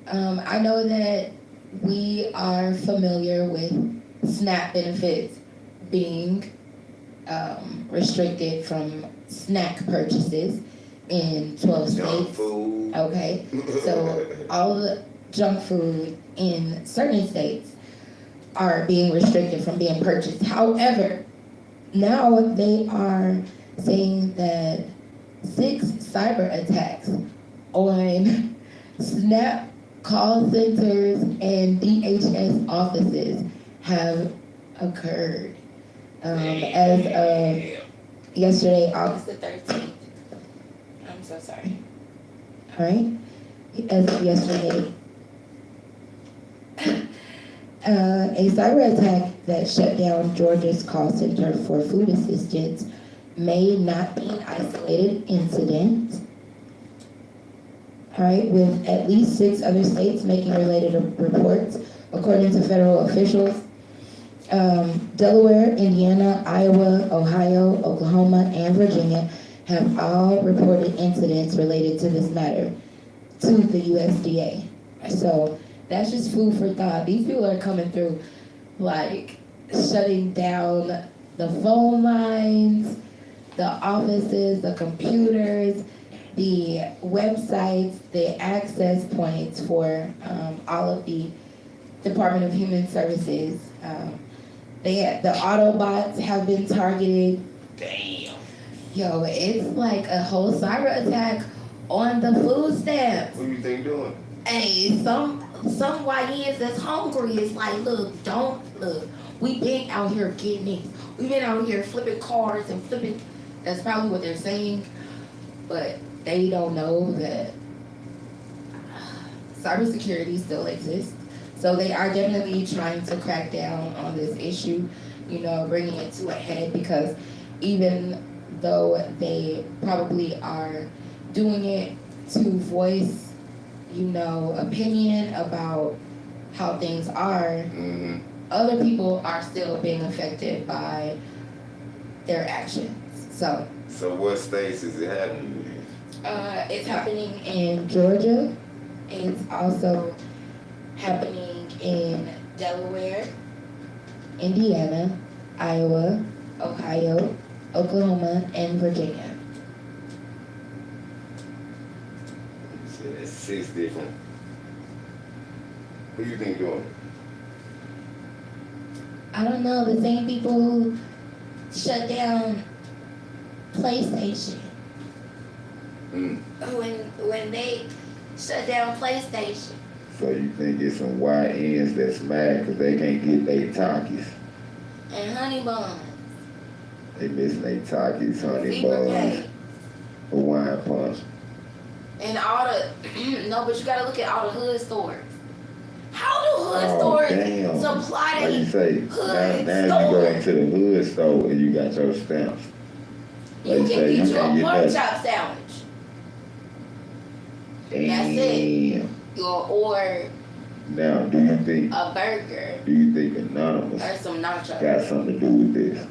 I know that we are familiar with SNAP benefits being restricted from snack purchases in 12 Junk states. food. Okay, so all the junk food in certain states are being restricted from being purchased. However, now they are saying that 6 cyber attacks on SNAP call centers and DHS offices have occurred. As of yesterday, August the 13th. I'm so sorry. All right. As of yesterday, a cyber attack that shut down Georgia's call center for food assistance may not be an isolated incident. All right, with at least 6 other states making related reports, according to federal officials. Delaware, Indiana, Iowa, Ohio, Oklahoma, and Virginia have all reported incidents related to this matter to the USDA. So that's just food for thought. These people are coming through, like, shutting down the phone lines, the offices, the computers, the websites, the access points for all of the Department of Human Services. The Autobots have been targeted. Damn. Yo, it's like a whole cyber attack on the food stamps. What do you think doing? Hey, some YNs that's hungry is like, look. We been out here getting it. We been out here flipping cars and flipping. That's probably what they're saying, but they don't know that cybersecurity still exists. So they are definitely trying to crack down on this issue, you know, bringing it to a head, because even though they probably are doing it to voice, you know, opinion about how things are, other people are still being affected by their actions. So what states is it happening in? it's happening in Georgia. It's also happening in Delaware, Indiana, Iowa, Ohio, Oklahoma, and Virginia. So that's 6 different. Who you think doing it? I don't know, the same people who shut down PlayStation. When they shut down PlayStation. So you think it's some YNs that's mad because they can't get their Takis? And honey buns. They missing their Takis, honey Zebra buns, cake. Hawaiian punch. And all the, no, but you gotta look at all the hood stores. How do hood Oh, stores damn. supply Like you say, hood now you go into the hood store and you got your stamps. You Like can say, get you can't a pork nothing. chop sandwich. Damn. Or Now, do you think a burger. Anonymous Or some nachos. got something to do with this?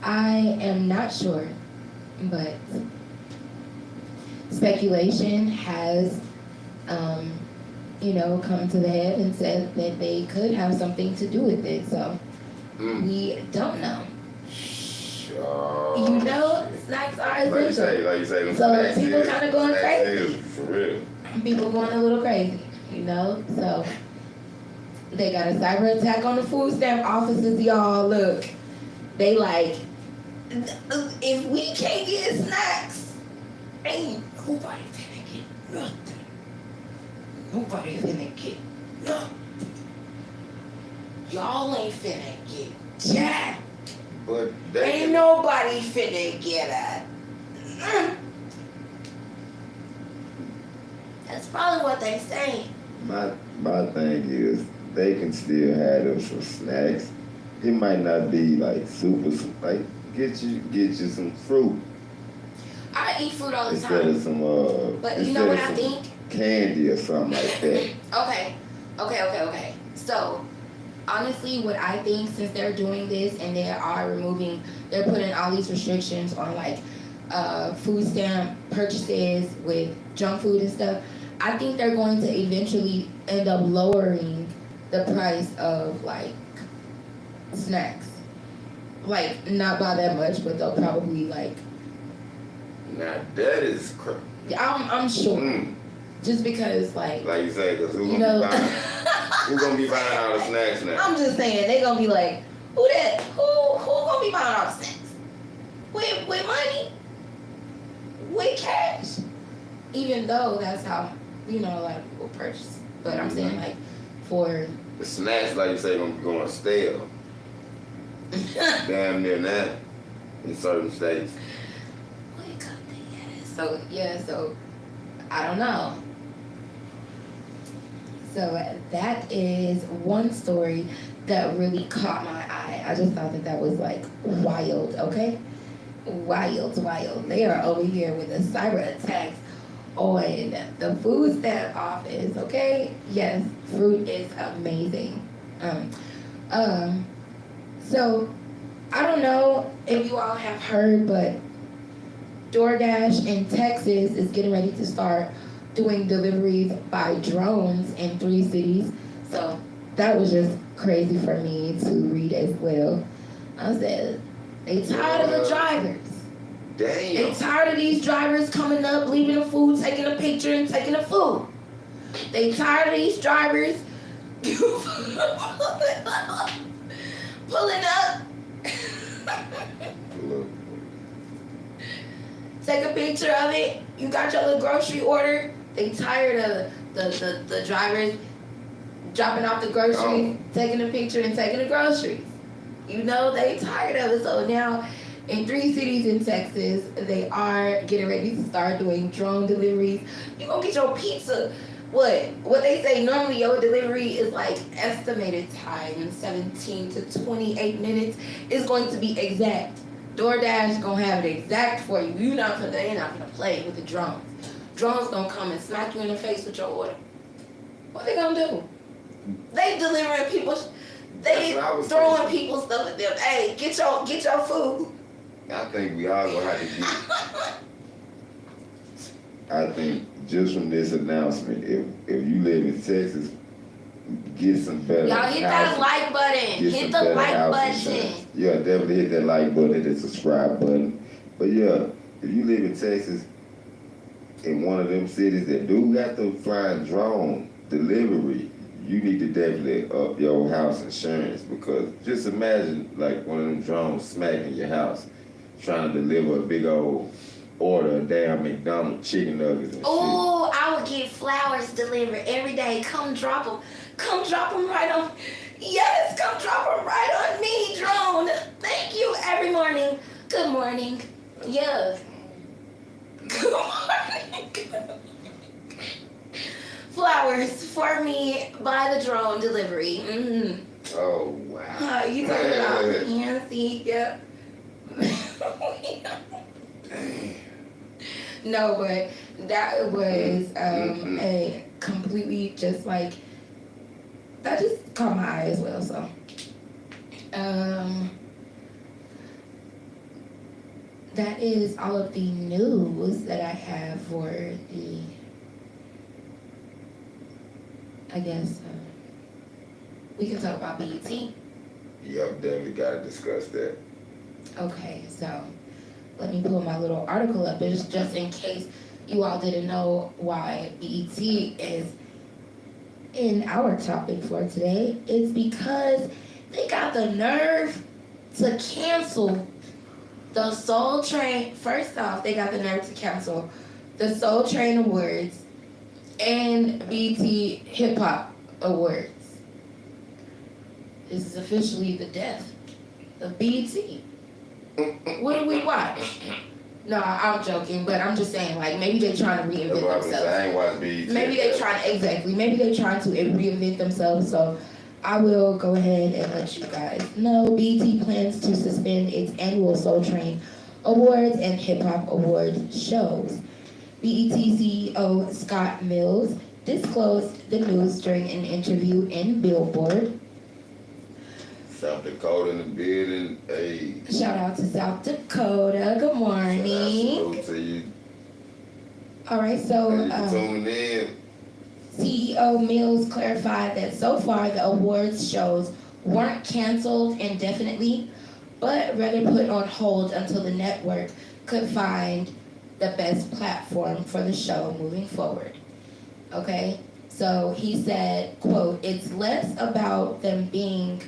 I am not sure, but speculation has, come to the head and said that they could have something to do with it. So we don't know. Sure. You know, snacks are Like you essential. say, them So snacks people is- kind of going snacks crazy. is, For real. People going a little crazy, you know? So they got a cyber attack on the food stamp offices, y'all. Look, they like, if we can't get snacks, ain't nobody finna get nothing. Nobody finna get nothing. Y'all ain't finna get jack. But Ain't nobody finna get a. That's probably what they saying. My thing is they can still have them some snacks. It might not be like super, like get you some fruit I eat fruit all the instead time. of some But you know instead what of I some think? candy or something like that. Okay. So, honestly, what I think, since they're doing this and they're putting all these restrictions on like food stamp purchases with junk food and stuff, I think they're going to eventually end up lowering the price of like snacks. Like, not by that much, but they'll probably like. Now that is crazy. I'm sure. Just because, like you say, because who gonna be buying all the snacks now? I'm just saying, they gonna be like, who gonna be buying all the snacks? With money? With cash? Even though that's how, a lot of people purchase. But I'm saying, like, for... The snacks, like you say, gonna be going stale. Damn near now in certain states. So, I don't know. So that is one story that really caught my eye. I just thought that was like wild, okay? Wild. They are over here with a cyber attacks on the food stamp office, okay? Yes, fruit is amazing. So I don't know if you all have heard, but DoorDash in Texas is getting ready to start doing deliveries by drones in 3 cities. So that was just crazy for me to read as well. I said, they tired of the drivers. Damn. They tired of these drivers coming up, leaving the food, taking a picture, and taking the food. They tired of these drivers pulling up Look, Take a picture of it. You got your little grocery order. They tired of the drivers dropping off the groceries, taking a picture and taking the groceries. You know, they tired of it. So now in 3 cities in Texas, they are getting ready to start doing drone deliveries. You gonna get your pizza. What they say normally your delivery is like estimated time 17 to 28 minutes is going to be exact. DoorDash gonna have it exact for you. They're not gonna play with the drones. Drones gonna come and smack you in the face with your order. What they gonna do? They delivering people. They throwing people stuff at them. Hey, get your food. I think we all gonna have to get. I think just from this announcement, if you live in Texas, get some better. Y'all hit that like button. Hit the like button. Yeah, definitely hit that like button, hit the subscribe button. But yeah, if you live in Texas, in one of them cities that do got the flying drone delivery, you need to definitely up your house insurance, because just imagine like one of them drones smacking your house, trying to deliver a big old order of damn McDonald's chicken nuggets and Oh, I would get flowers delivered every day. Come drop them. Come drop them right on. Yes, come drop them right on me, drone. Thank you every morning. Good morning. Yeah. Good morning. Flowers for me by the drone delivery. Mm-hmm. Oh, wow. You talking about fancy? Yeah. No, but that was a completely just like, that just caught my eye as well. So, that is all of the news that I have for the, I guess, we can talk about BET. Yep, definitely gotta discuss that. Okay, so let me pull my little article up. It's just in case you all didn't know why BET is in our topic for today. It's because they got the nerve to cancel the Soul Train. First off, they got the nerve to cancel the Soul Train Awards and BET Hip Hop Awards. This is officially the death of BET. What do we watch? No, I'm joking, but I'm just saying, like, maybe they're trying to reinvent themselves. I ain't watch BET. Maybe they're trying to reinvent themselves, so I will go ahead and let you guys know. BET plans to suspend its annual Soul Train Awards and Hip Hop Awards shows. BET CEO Scott Mills disclosed the news during an interview in Billboard. South Dakota in the building. Hey. Shout out to South Dakota. Good morning. Salute to you. All right, so tuning in. CEO Mills clarified that so far the awards shows weren't canceled indefinitely, but rather put on hold until the network could find the best platform for the show moving forward. Okay, so he said, quote, "It's less about them being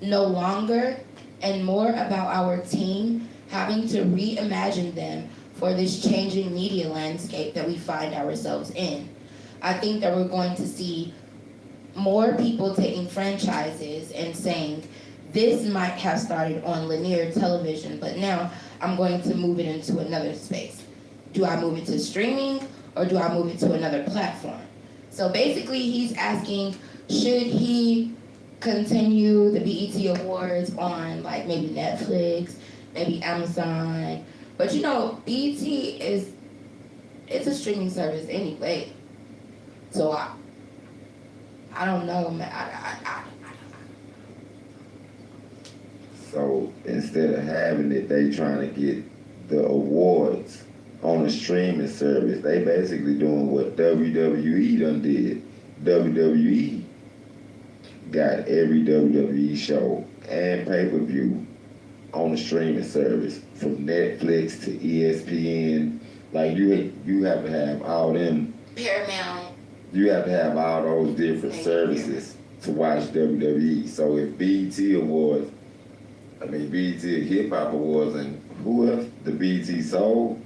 no longer and more about our team having to reimagine them for this changing media landscape that we find ourselves in. I think that we're going to see more people taking franchises and saying, this might have started on linear television, but now I'm going to move it into another space. Do I move it to streaming or do I move it to another platform?" So basically he's asking, should he continue the BET Awards on like maybe Netflix, maybe Amazon, but you know, BET it's a streaming service anyway. So I don't know, man. So instead of having it, they trying to get the awards on a streaming service. They basically doing what WWE done did. WWE got every WWE show and pay-per-view on a streaming service, from Netflix to ESPN. Like you have to have all them. Paramount. You have to have all those different services to watch WWE. So if BET Awards I mean, BET Hip Hop Awards and who else? The BET Soul?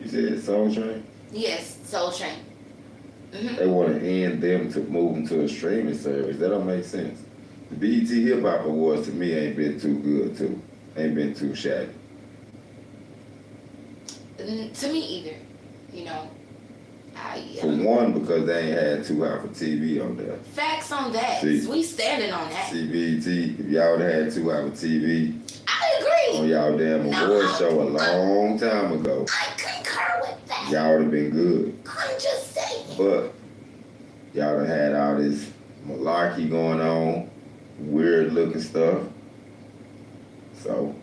You said Soul Train? Yes, Soul Train. They want to end them to move them to a streaming service. That don't make sense. The BET Hip Hop Awards to me ain't been too good too. Ain't been too shabby. To me either. You know. For one, because they ain't had Too Hot for TV on there. Facts on that. See, we standing on that. See, BET, if y'all had Too Hot for TV I agree. on y'all damn award show a long time ago, I concur with that. y'all would have been good. I'm just saying. But y'all done had all this malarkey going on, weird looking stuff. So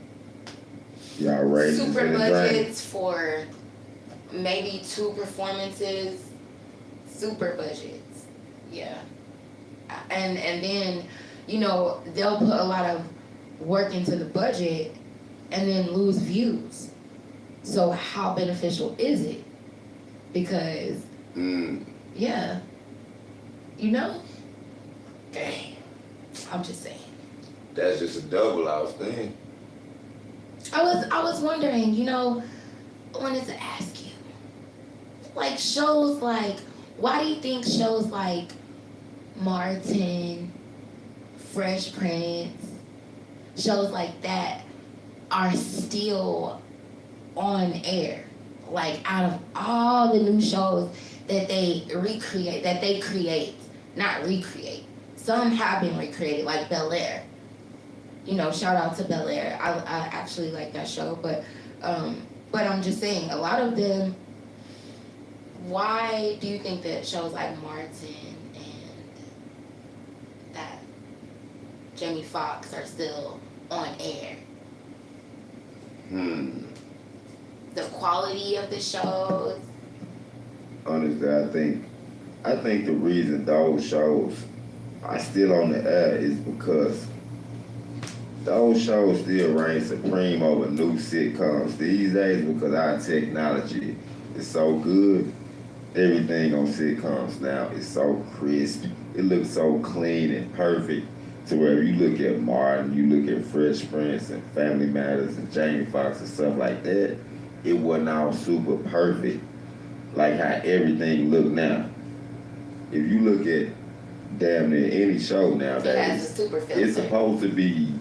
y'all ratings Super in the drain. budgets for maybe 2 performances. Super budgets. Yeah. And then, you know, they'll put a lot of work into the budget and then lose views. So how beneficial is it? Because yeah. You know? Dang. I'm just saying. That's just a double out thing. I was wondering, you know, I wanted to ask you. Like shows like, why do you think shows like Martin, Fresh Prince, shows like that are still on air? Like out of all the new shows that they create, not recreate. Some have been recreated, like Bel Air. You know, shout out to Bel Air. I actually like that show, but I'm just saying, a lot of them. Why do you think that shows like Martin and that Jamie Foxx are still on air? The quality of the shows. Honestly, I think the reason those shows are still on the air is because those shows still reign supreme over new sitcoms these days because our technology is so good. Everything on sitcoms now is so crisp. It looks so clean and perfect to where you look at Martin, you look at Fresh Prince and Family Matters and Jamie Foxx and stuff like that, it wasn't all super perfect like how everything look now. If you look at damn near any show nowadays, it's supposed to be,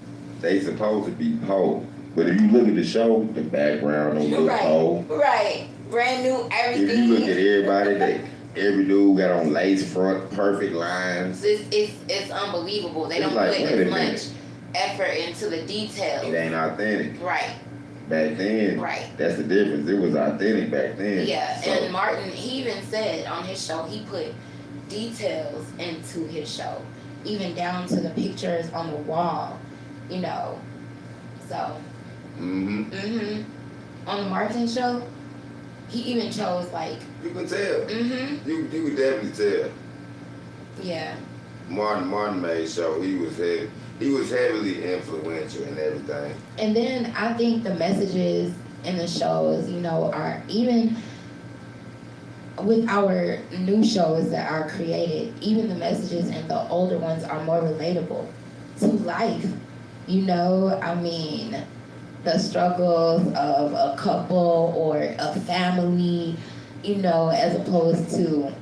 they supposed to be pole. But if you look at the show, the background don't look pole. Right. Brand new everything. If you look at everybody, every dude got on lace front, perfect lines. It's unbelievable. They don't put as much effort into the details. It ain't authentic. Right. Back then, that's the difference. It was authentic back then. Yeah, so. and Martin, he even said on his show, he put details into his show, even down to the pictures on the wall, you know. So, on the Martin show, he even chose like. You can tell. You could definitely tell. Yeah. Martin made show. He was heavily influential in everything. And then I think the messages in the shows, you know, are even with our new shows that are created, even the messages in the older ones are more relatable to life. You know, I mean, the struggles of a couple or a family, you know, as opposed to.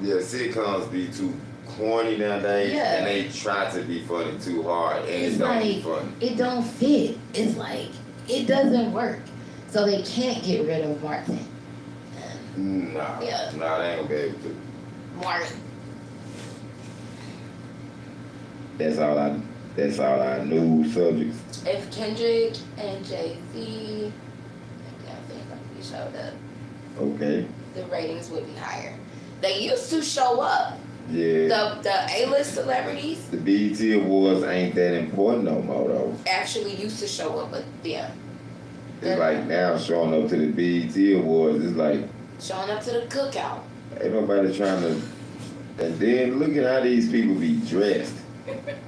Yeah, sitcoms be too corny nowadays, and they try to be funny too hard, and it's it don't like, be funny. It don't fit. It's like, it doesn't work. So they can't get rid of Martin. Nah, they ain't gonna be able to. Martin. That's all I knew subjects. If Kendrick and Jay-Z, I think he showed up, Okay. the ratings would be higher. They used to show up. Yeah. The A-list celebrities The BET Awards ain't that important no more though. actually used to show up, but yeah. It's like now showing up to the BET Awards, it's like Showing up to the cookout. ain't nobody trying to. And then look at how these people be dressed.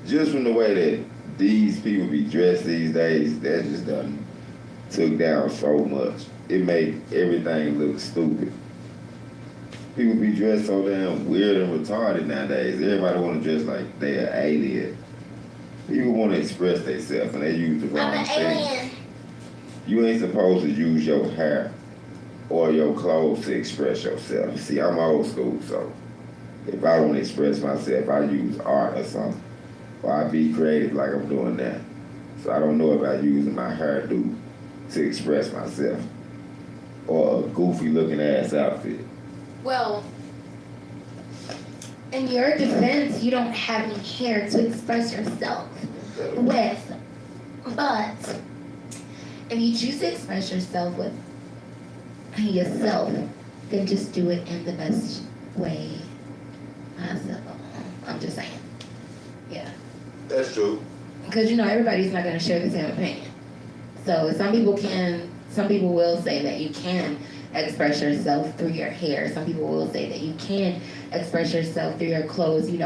Just from the way that these people be dressed these days, that just done took down so much. It made everything look stupid. People be dressed so damn weird and retarded nowadays. Everybody want to dress like they an alien. people want to express themselves and they use the I'm wrong an thing. alien. You ain't supposed to use your hair or your clothes to express yourself. See, I'm old school, so if I want to express myself, I use art or something. Or I be creative like I'm doing now. So I don't know about using my hairdo to express myself. Or a goofy looking ass outfit. Well, in your defense, you don't have any hair to express yourself with. But if you choose to express yourself with yourself, then just do it in the best way possible. I'm just saying. Yeah. That's true. Because, everybody's not going to share the same opinion. So some people will say that you can express yourself through your hair. Some people will say that you can express yourself through your clothes. You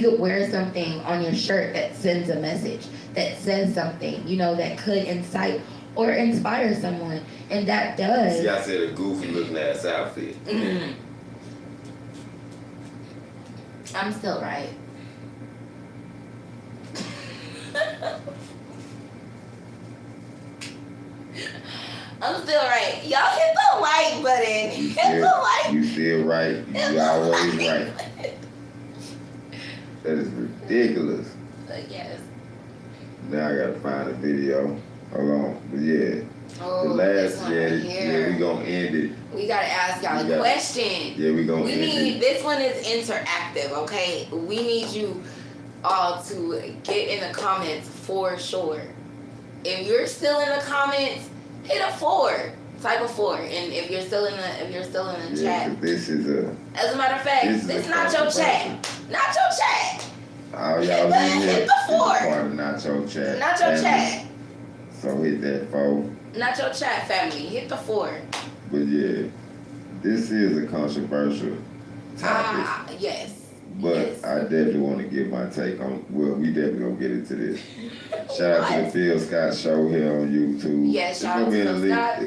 could wear something on your shirt that sends a message, that says something, that could incite or inspire someone. And that does. See, I said a goofy looking ass outfit. I'm still right. I'm still right. Y'all hit the like button. Hit the like. You still right. You always right. That is ridiculous. Yes. Now I gotta find a video. Hold on. But yeah. Oh, The this last, one right here. we gonna end it. We gotta ask y'all a question. Yeah, we gonna end it. This one is interactive, okay? We need you all to get in the comments for sure. If you're still in the comments, hit a 4. Type a 4. And if you're still in the chat. This is a. As a matter of fact, this not your chat. Not your chat. All y'all Hit the 4. Part of not your chat. Not your chat. So hit that 4. Not your chat, family. Hit the 4. But yeah, this is a controversial topic. Yes. But yes. I definitely want to get my take on. Well, we definitely gonna get into this. Shout out to the Phil Scott Show here on YouTube. Yes, shout out to Phil Scott.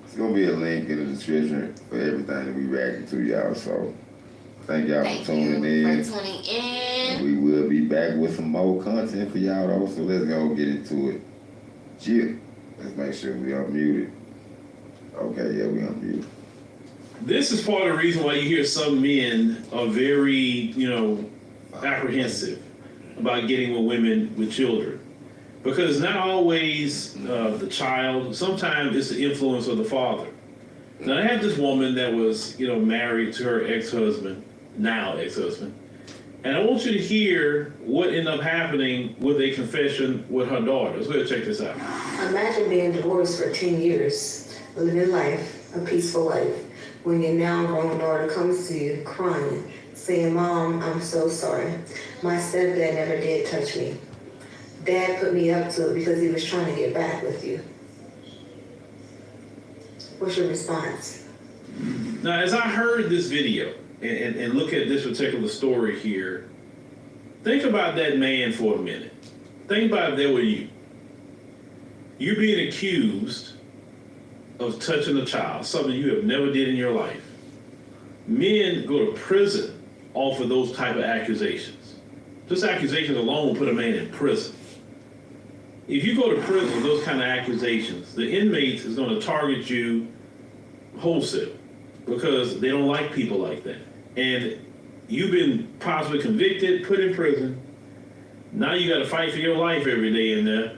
It's gonna be a link in the description for everything that we reacting to, y'all. So thank y'all for tuning in. And we will be back with some more content for y'all though. So let's go get into it. Chill. Let's make sure we unmuted. Okay, yeah, we unmuted. This is part of the reason why you hear some men are very, apprehensive about getting with women with children. Because it's not always the child. Sometimes it's the influence of the father. Now, I had this woman that was, married to her ex-husband, now ex-husband. And I want you to hear what ended up happening with a confession with her daughter. Let's go ahead and check this out. Imagine being divorced for 10 years, living life, a peaceful life, when your now grown daughter comes to you crying, saying, "Mom, I'm so sorry. My stepdad never did touch me. Dad put me up to it because he was trying to get back with you." What's your response? Now, as I heard this video and look at this particular story here, think about that man for a minute. Think about if there were you. You're being accused of touching a child, something you have never did in your life. Men go to prison off of those type of accusations. Just accusations alone will put a man in prison. If you go to prison with those kind of accusations, the inmates is going to target you wholesale because they don't like people like that. And you've been possibly convicted, put in prison. Now you got to fight for your life every day in there.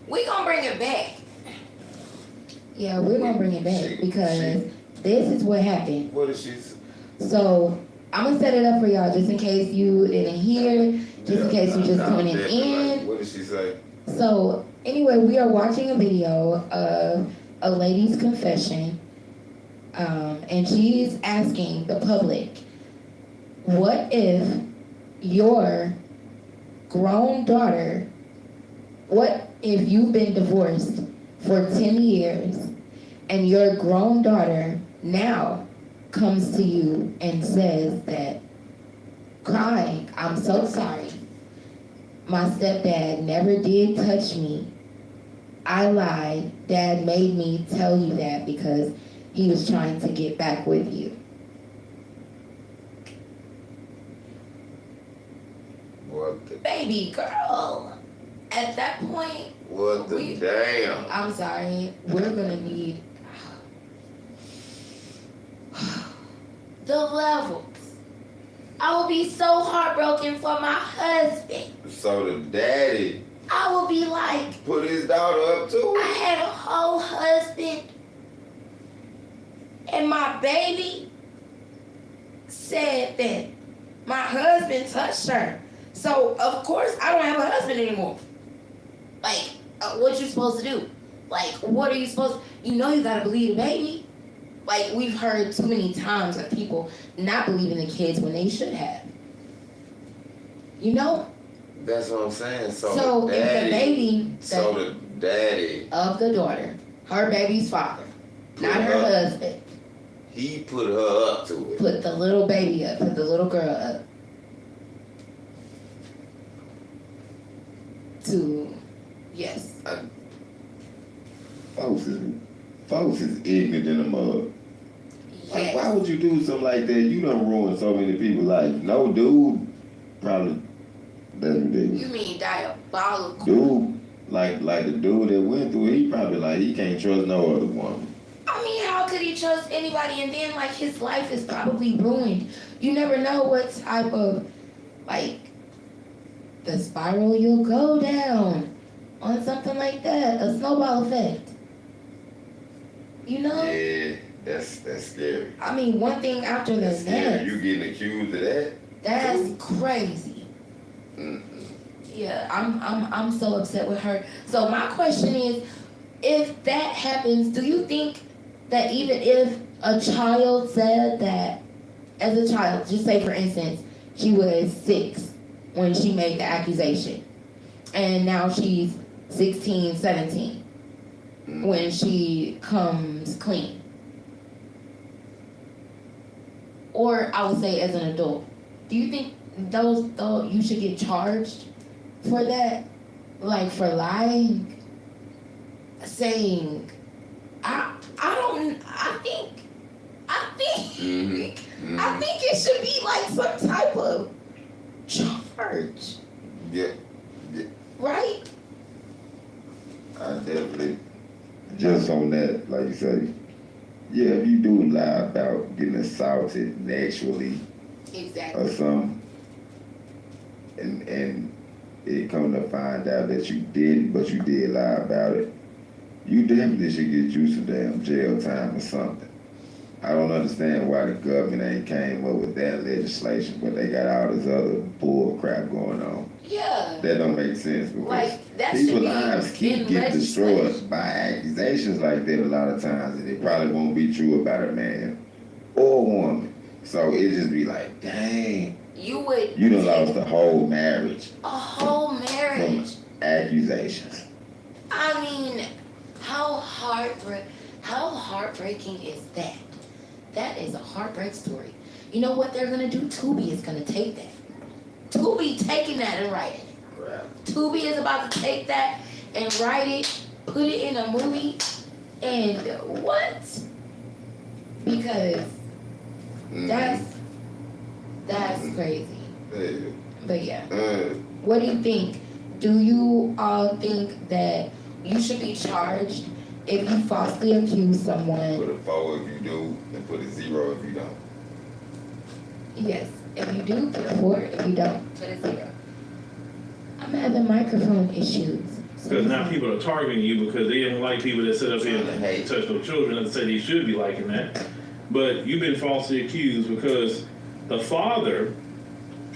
We gonna bring it back. Yeah, we're gonna bring it back because this is what happened. What did she say? So I'm gonna set it up for y'all just in case you didn't hear, just in case you just tuning in. What did she say? So anyway, we are watching a video of a lady's confession, and she's asking the public, what if your grown daughter, what if you've been divorced for 10 years and your grown daughter now comes to you and says that, crying, "I'm so sorry. My stepdad never did touch me. I lied. Dad made me tell you that because he was trying to get back with you." baby, girl. At that point, What the damn? I'm sorry. We're gonna need the levels. I will be so heartbroken for my husband. So the daddy I will be like, put his daughter up to I it? had a whole husband, and my baby said that my husband touched her. So, of course, I don't have a husband anymore. Like, what you supposed to do? Like, what are you supposed to... You know you gotta believe the baby. like we've heard too many times of people not believing the kids when they should have. You know? That's what I'm saying. So the if daddy, the baby the daddy of the daughter, her baby's father, not her husband, he put her up to it. put the little baby up, put the little girl up to, yes. Folks is ignorant in the mud. Like, why would you do something like that? You done ruined so many people's life. No dude probably doesn't do it. You mean diabolical? Dude, like the dude that went through it, he probably like, he can't trust no other woman. I mean, how could he trust anybody? And then, like, his life is probably ruined. You never know what type of, like, The spiral you'll go down on something like that, a snowball effect. You know? Yeah, that's scary. I mean, one thing after the That's scary. next. You getting accused of that? That's crazy. Yeah, I'm so upset with her. So my question is, if that happens, do you think that even if a child said that, as a child, just say for instance, she was 6 when she made the accusation, and now she's 16, 17 when she comes clean, or I would say as an adult, do you think those you should get charged for that, like for lying, saying I think it should be like some type of charge. Yeah. Right? I definitely, just on that, like you say, yeah, if you do lie about getting assaulted naturally or something, and it come to find out that you didn't, but you did lie about it, you definitely should get you some damn jail time or something. I don't understand why the government ain't came up with that legislation, but they got all this other bull crap going on. Yeah. That don't make sense because Like, that people's should be lives keep in getting destroyed legislation. by accusations like that a lot of times, and it probably won't be true about a man or a woman. So it just be like, dang, You would you done lost a whole marriage a whole marriage. from accusations. I mean, how heartbreaking is that? That is a heartbreak story. You know what they're gonna do? Tubi is gonna take that. Tubi taking that and writing it. Right. Tubi is about to take that and write it, put it in a movie, and what? Because that's crazy. But yeah. What do you think? Do you all think that you should be charged if you falsely accuse someone? Put a 4 if you do, and put a 0 if you don't. Yes. If you do, put a 4. If you don't, put a 0. I'm having microphone issues. Because now people are targeting you because they don't like people that sit up here and touch no children and say they should be liking that. But you've been falsely accused because the father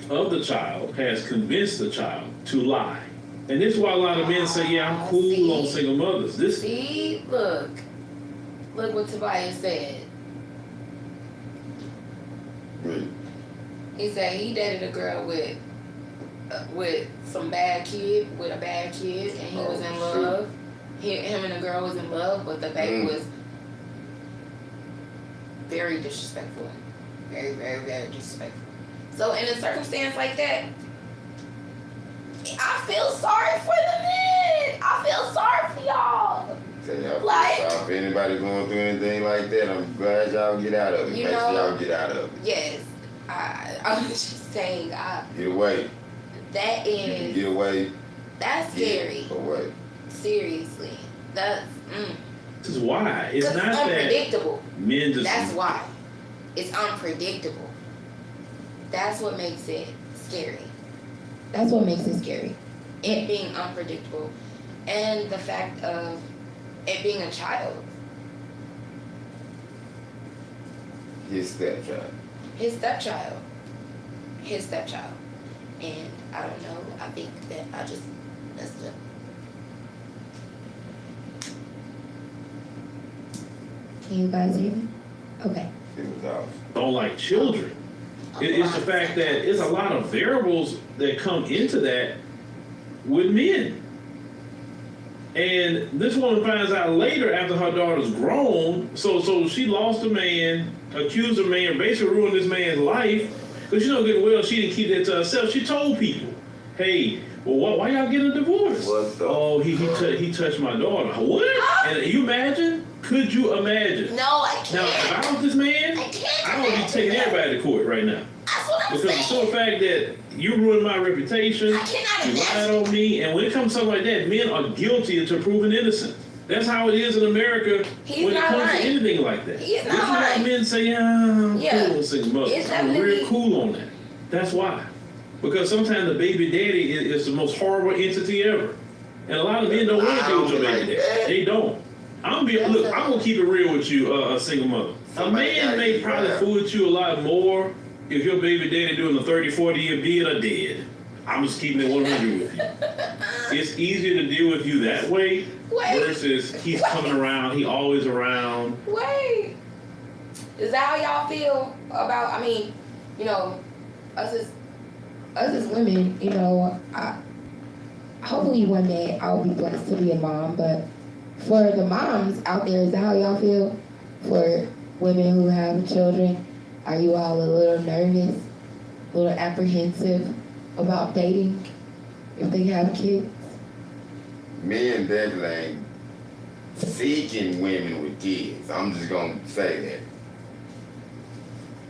of the child has convinced the child to lie. And this is why a lot of men say, yeah, I'm cool on single mothers. See, look what Tobias said. He said he dated a girl with some bad kid, with a bad kid, and he was in love. Him and the girl was in love, but the baby was very disrespectful. Very, very, very disrespectful. So in a circumstance like that, I feel sorry for the men. I feel sorry for y'all. Like, if anybody going through anything like that, I'm glad y'all get out of it. You Make know, sure y'all get out of it. Yes. I'm just saying. Get away. That You can is, get away. that's scary. Or what? Seriously. That's, This is why. It's 'Cause not it's that unpredictable. men just. That's why. It's unpredictable. That's what makes it scary. That's what makes it scary. It being unpredictable. And the fact of it being a child. His stepchild. His stepchild. His stepchild. And I don't know. I think that I just messed up. Can you guys hear me? Okay. It was off. Don't like children. It's the fact that there's a lot of variables that come into that with men. And this woman finds out later after her daughter's grown, so she lost a man, accused a man, basically ruined this man's life. Because you know good and well she didn't keep that to herself. She told people, hey, well, why y'all getting a divorce? Oh, he touched my daughter. What? And you imagine? Could you imagine? No, I can't. Now, if I was this man, I would be taking everybody to court right now. That's what I'm Because the saying. simple fact that you ruined my reputation, you lied on me, and when it comes to something like that, men are guilty until proven innocent. That's how it is in America He's when it not comes lying. to anything like that. He's This not is why lying. men say, I'm Yeah. cool on single mothers. It's I'm definitely- real cool on that. That's why. Because sometimes the baby daddy is the most horrible entity ever. And a lot of men don't want to deal with your baby daddy. They don't. I'm gonna keep it real with you, a single mother. A man may probably fool with you a lot more if your baby daddy doing a 30, 40-year bid or dead. I'm just keeping it 100 with you. It's easier to deal with you that way versus he's coming around, he always around. Wait. Is that how y'all feel about, I mean, you know, us as women, you know, hopefully one day I'll be blessed to be a mom, but for the moms out there, is that how y'all feel? For women who have children, are you all a little nervous, a little apprehensive about dating if they have kids? Men definitely ain't seeking women with kids. I'm just gonna say that.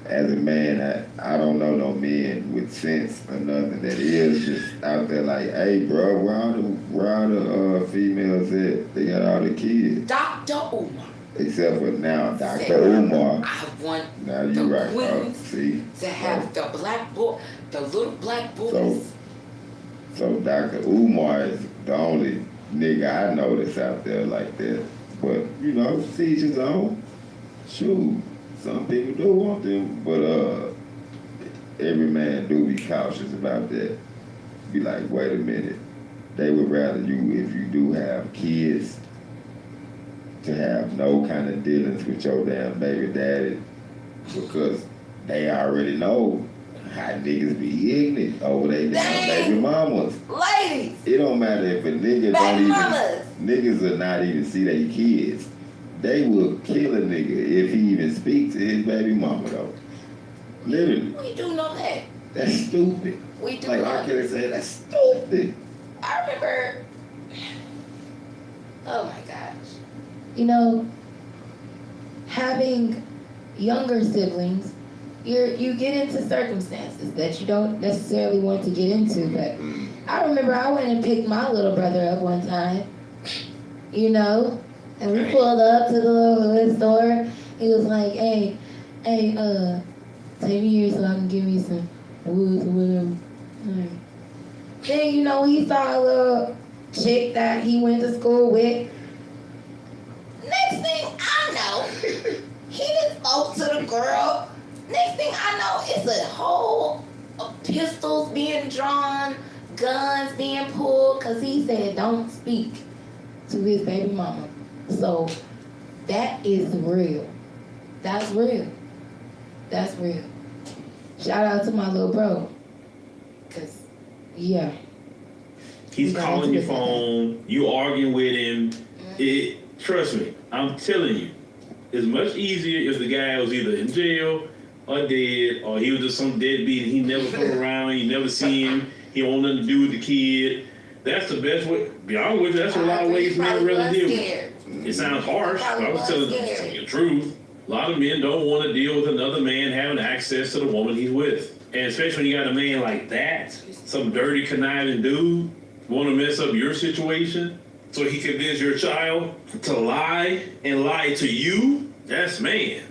As a man, I don't know no men with sense or nothing that is just out there like, hey, bro, where all the females at? They got all the kids. Dr. Umar. Except for now, Dr. Umar. I want Now you right, bro. queens See? to have the black boy, the little black boys. So Dr. Umar is the only nigga I know that's out there like that. But, you know, to each his own. Shoot. Some people do want them, but every man do be cautious about that. Be like, wait a minute. They would rather you, if you do have kids, to have no kind of dealings with your damn baby daddy, because they already know how niggas be ignorant over they damn baby mamas. Ladies! It don't matter if a nigga niggas will not even see their kids. They will kill a nigga if he even speaks to his baby mama though. Literally. We do know that. That's stupid. We do like know I can't say that's stupid. I remember. Oh my gosh. You know, having younger siblings, you get into circumstances that you don't necessarily want to get into. But I remember I went and picked my little brother up one time, you know, and we pulled up to the little hood store. He was like, hey, take me here so I can give me some woods or whatever. Then, you know, he saw a little chick that he went to school with. Next thing I know, he just spoke to the girl. Next thing I know, it's a whole pistols being drawn, guns being pulled, because he said don't speak to his baby mama. So that is real. That's real. That's real. Shout out to my little bro. Because, yeah. He's calling your phone, you arguing with him. Trust me, I'm telling you, it's much easier if the guy was either in jail or dead, or he was just some deadbeat and he never come around, you never see him, he don't want nothing to do with the kid. That's the best way. Be honest with you, that's a lot of ways men rather deal with it. It sounds harsh, but I was telling you the truth. A lot of men don't want to deal with another man having access to the woman he's with. And especially when you got a man like that, some dirty, conniving dude, want to mess up your situation so he convince your child to lie and lie to you. That's man.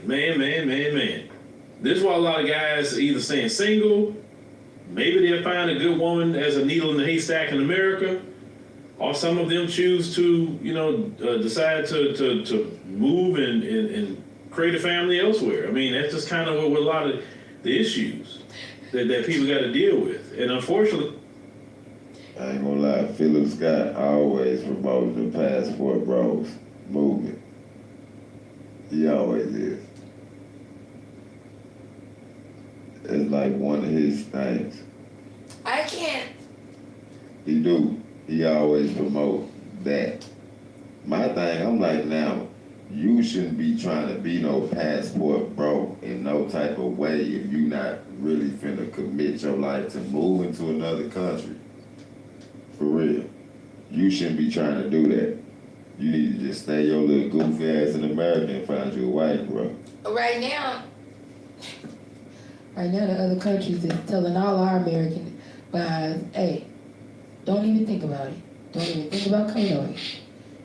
This is why a lot of guys are either staying single, maybe they'll find a good woman as a needle in the haystack in America, or some of them choose to, decide to move and create a family elsewhere. I mean, that's just kind of what a lot of the issues that people got to deal with. And unfortunately, I ain't gonna lie, Philip Scott always promoting the Passport Bros movement. He always is. It's like one of his things. I can't. He do. He always promote that. My thing, I'm like, now, you shouldn't be trying to be no passport bro in no type of way if you not really finna commit your life to moving to another country. For real. You shouldn't be trying to do that. You need to just stay your little goofy ass in America and find you a wife, bro. Right now, the other countries is telling all our American guys, hey, don't even think about it. Don't even think about coming over here.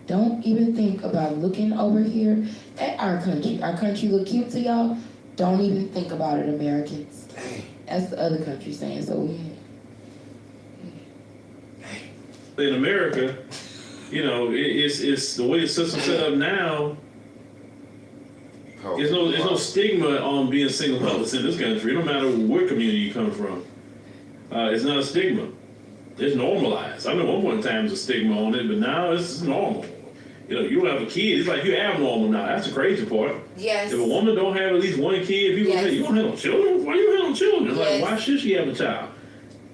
Don't even think about looking over here at our country. Our country look cute to y'all. Don't even think about it, Americans. That's the other country saying. So in America, it's the way the system's set up now. There's no stigma on being single mothers in this country. No matter what community you come from, it's not a stigma. It's normalized. I know at one point in time there's a stigma on it, but now it's normal. You don't have a kid. It's like you're abnormal now. That's the crazy part. Yes. If a woman don't have at least one kid, people say, you don't have no children? Why you have no children? Yes. Like, why should she have a child?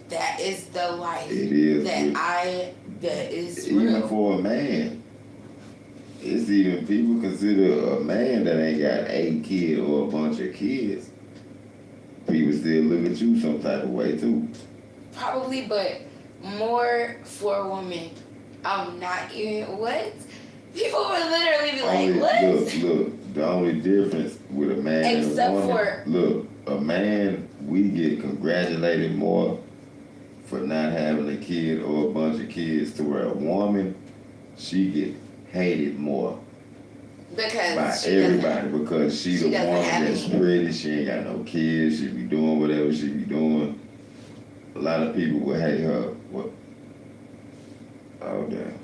That is the life. It is. That is even real. for a man. It's even people consider a man that ain't got a kid or a bunch of kids. People still look at you some type of way too. Probably, but more for a woman. I'm not even, what? People would literally be like, what? Look, the only difference with a man Except and a woman, look, a man, we get congratulated more for not having a kid or a bunch of kids, to where a woman, she get hated more because by everybody because she the woman that's pretty, she ain't got no kids, she be doing whatever she be doing. A lot of people will hate her. What? Oh damn.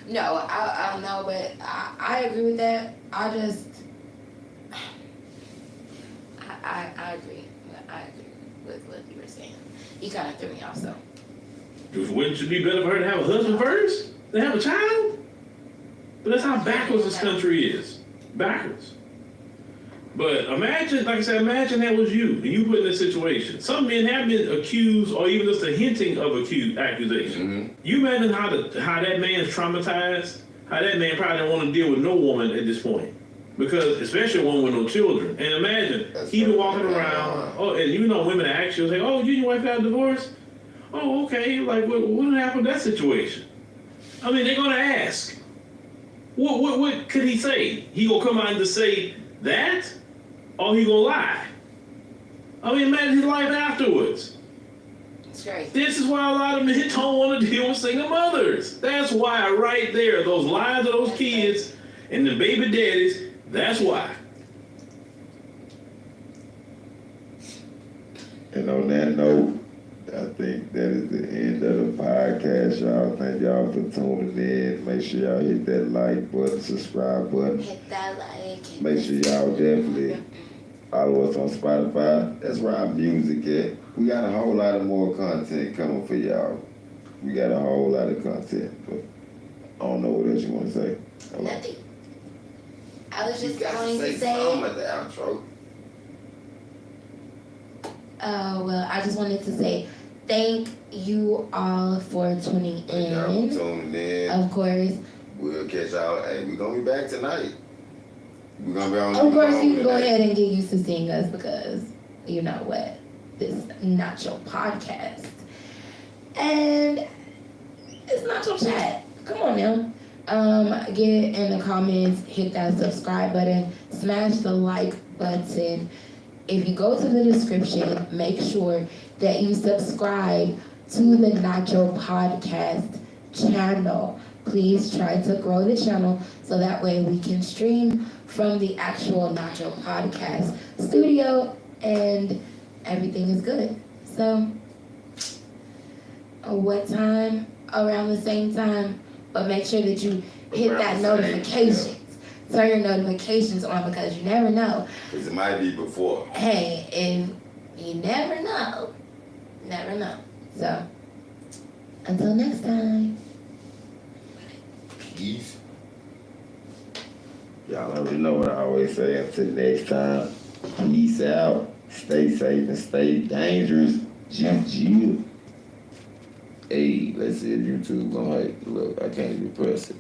No, I don't know, but I agree with that. I agree. I agree with what you were saying. You kind of threw me off, so. Wouldn't it be better for her to have a husband first than have a child? But that's how backwards this country is. Backwards. But imagine, like I said, imagine that was you, and you put in this situation. Some men have been accused, or even just a hinting of accusation. Mm-hmm. You imagine how that man is traumatized, how that man probably don't want to deal with no woman at this point. Because, especially one with no children. And imagine, he been walking around, and you know women actually say, oh, you and your wife got a divorce? Oh, okay, like, what happened to that situation? I mean, they're going to ask. What could he say? He going to come out and just say that? Or he going to lie? I mean, imagine his life afterwards. That's great. This is why a lot of men don't want to deal with single mothers. That's why right there, those lives of those kids and the baby daddies, that's why. And on that note, I think that is the end of the podcast, y'all. Thank y'all for tuning in. Make sure y'all hit that like button, subscribe button. Hit that like. Make sure y'all definitely follow us on Spotify. That's where our music at. We got a whole lot of more content coming for y'all. We got a whole lot of content, but I don't know what else you want to say. Nothing. I was just going to say. At the outro. Well, I just wanted to say thank you all for tuning in. Thank y'all for tuning in. Of course. We'll catch y'all. Hey, we're going to be back tonight. We're going to be on. Of course, you can go ahead and get used to seeing us because you know what? This is not your podcast. And it's not your chat. Come on now. Get in the comments, hit that subscribe button, smash the like button. If you go to the description, make sure that you subscribe to the Nacho Podcast channel. Please try to grow the channel so that way we can stream from the actual Nacho Podcast studio and everything is good. So, what time? Around the same time, but make sure that you hit that notifications. Turn your notifications on because you never know. Because it might be before. Hey, and you never know. Never know. So, until next time. Peace. Y'all already know what I always say. Until next time, peace out. Stay safe and stay dangerous. Jill. Hey, let's see if YouTube gonna look. I can't even press it.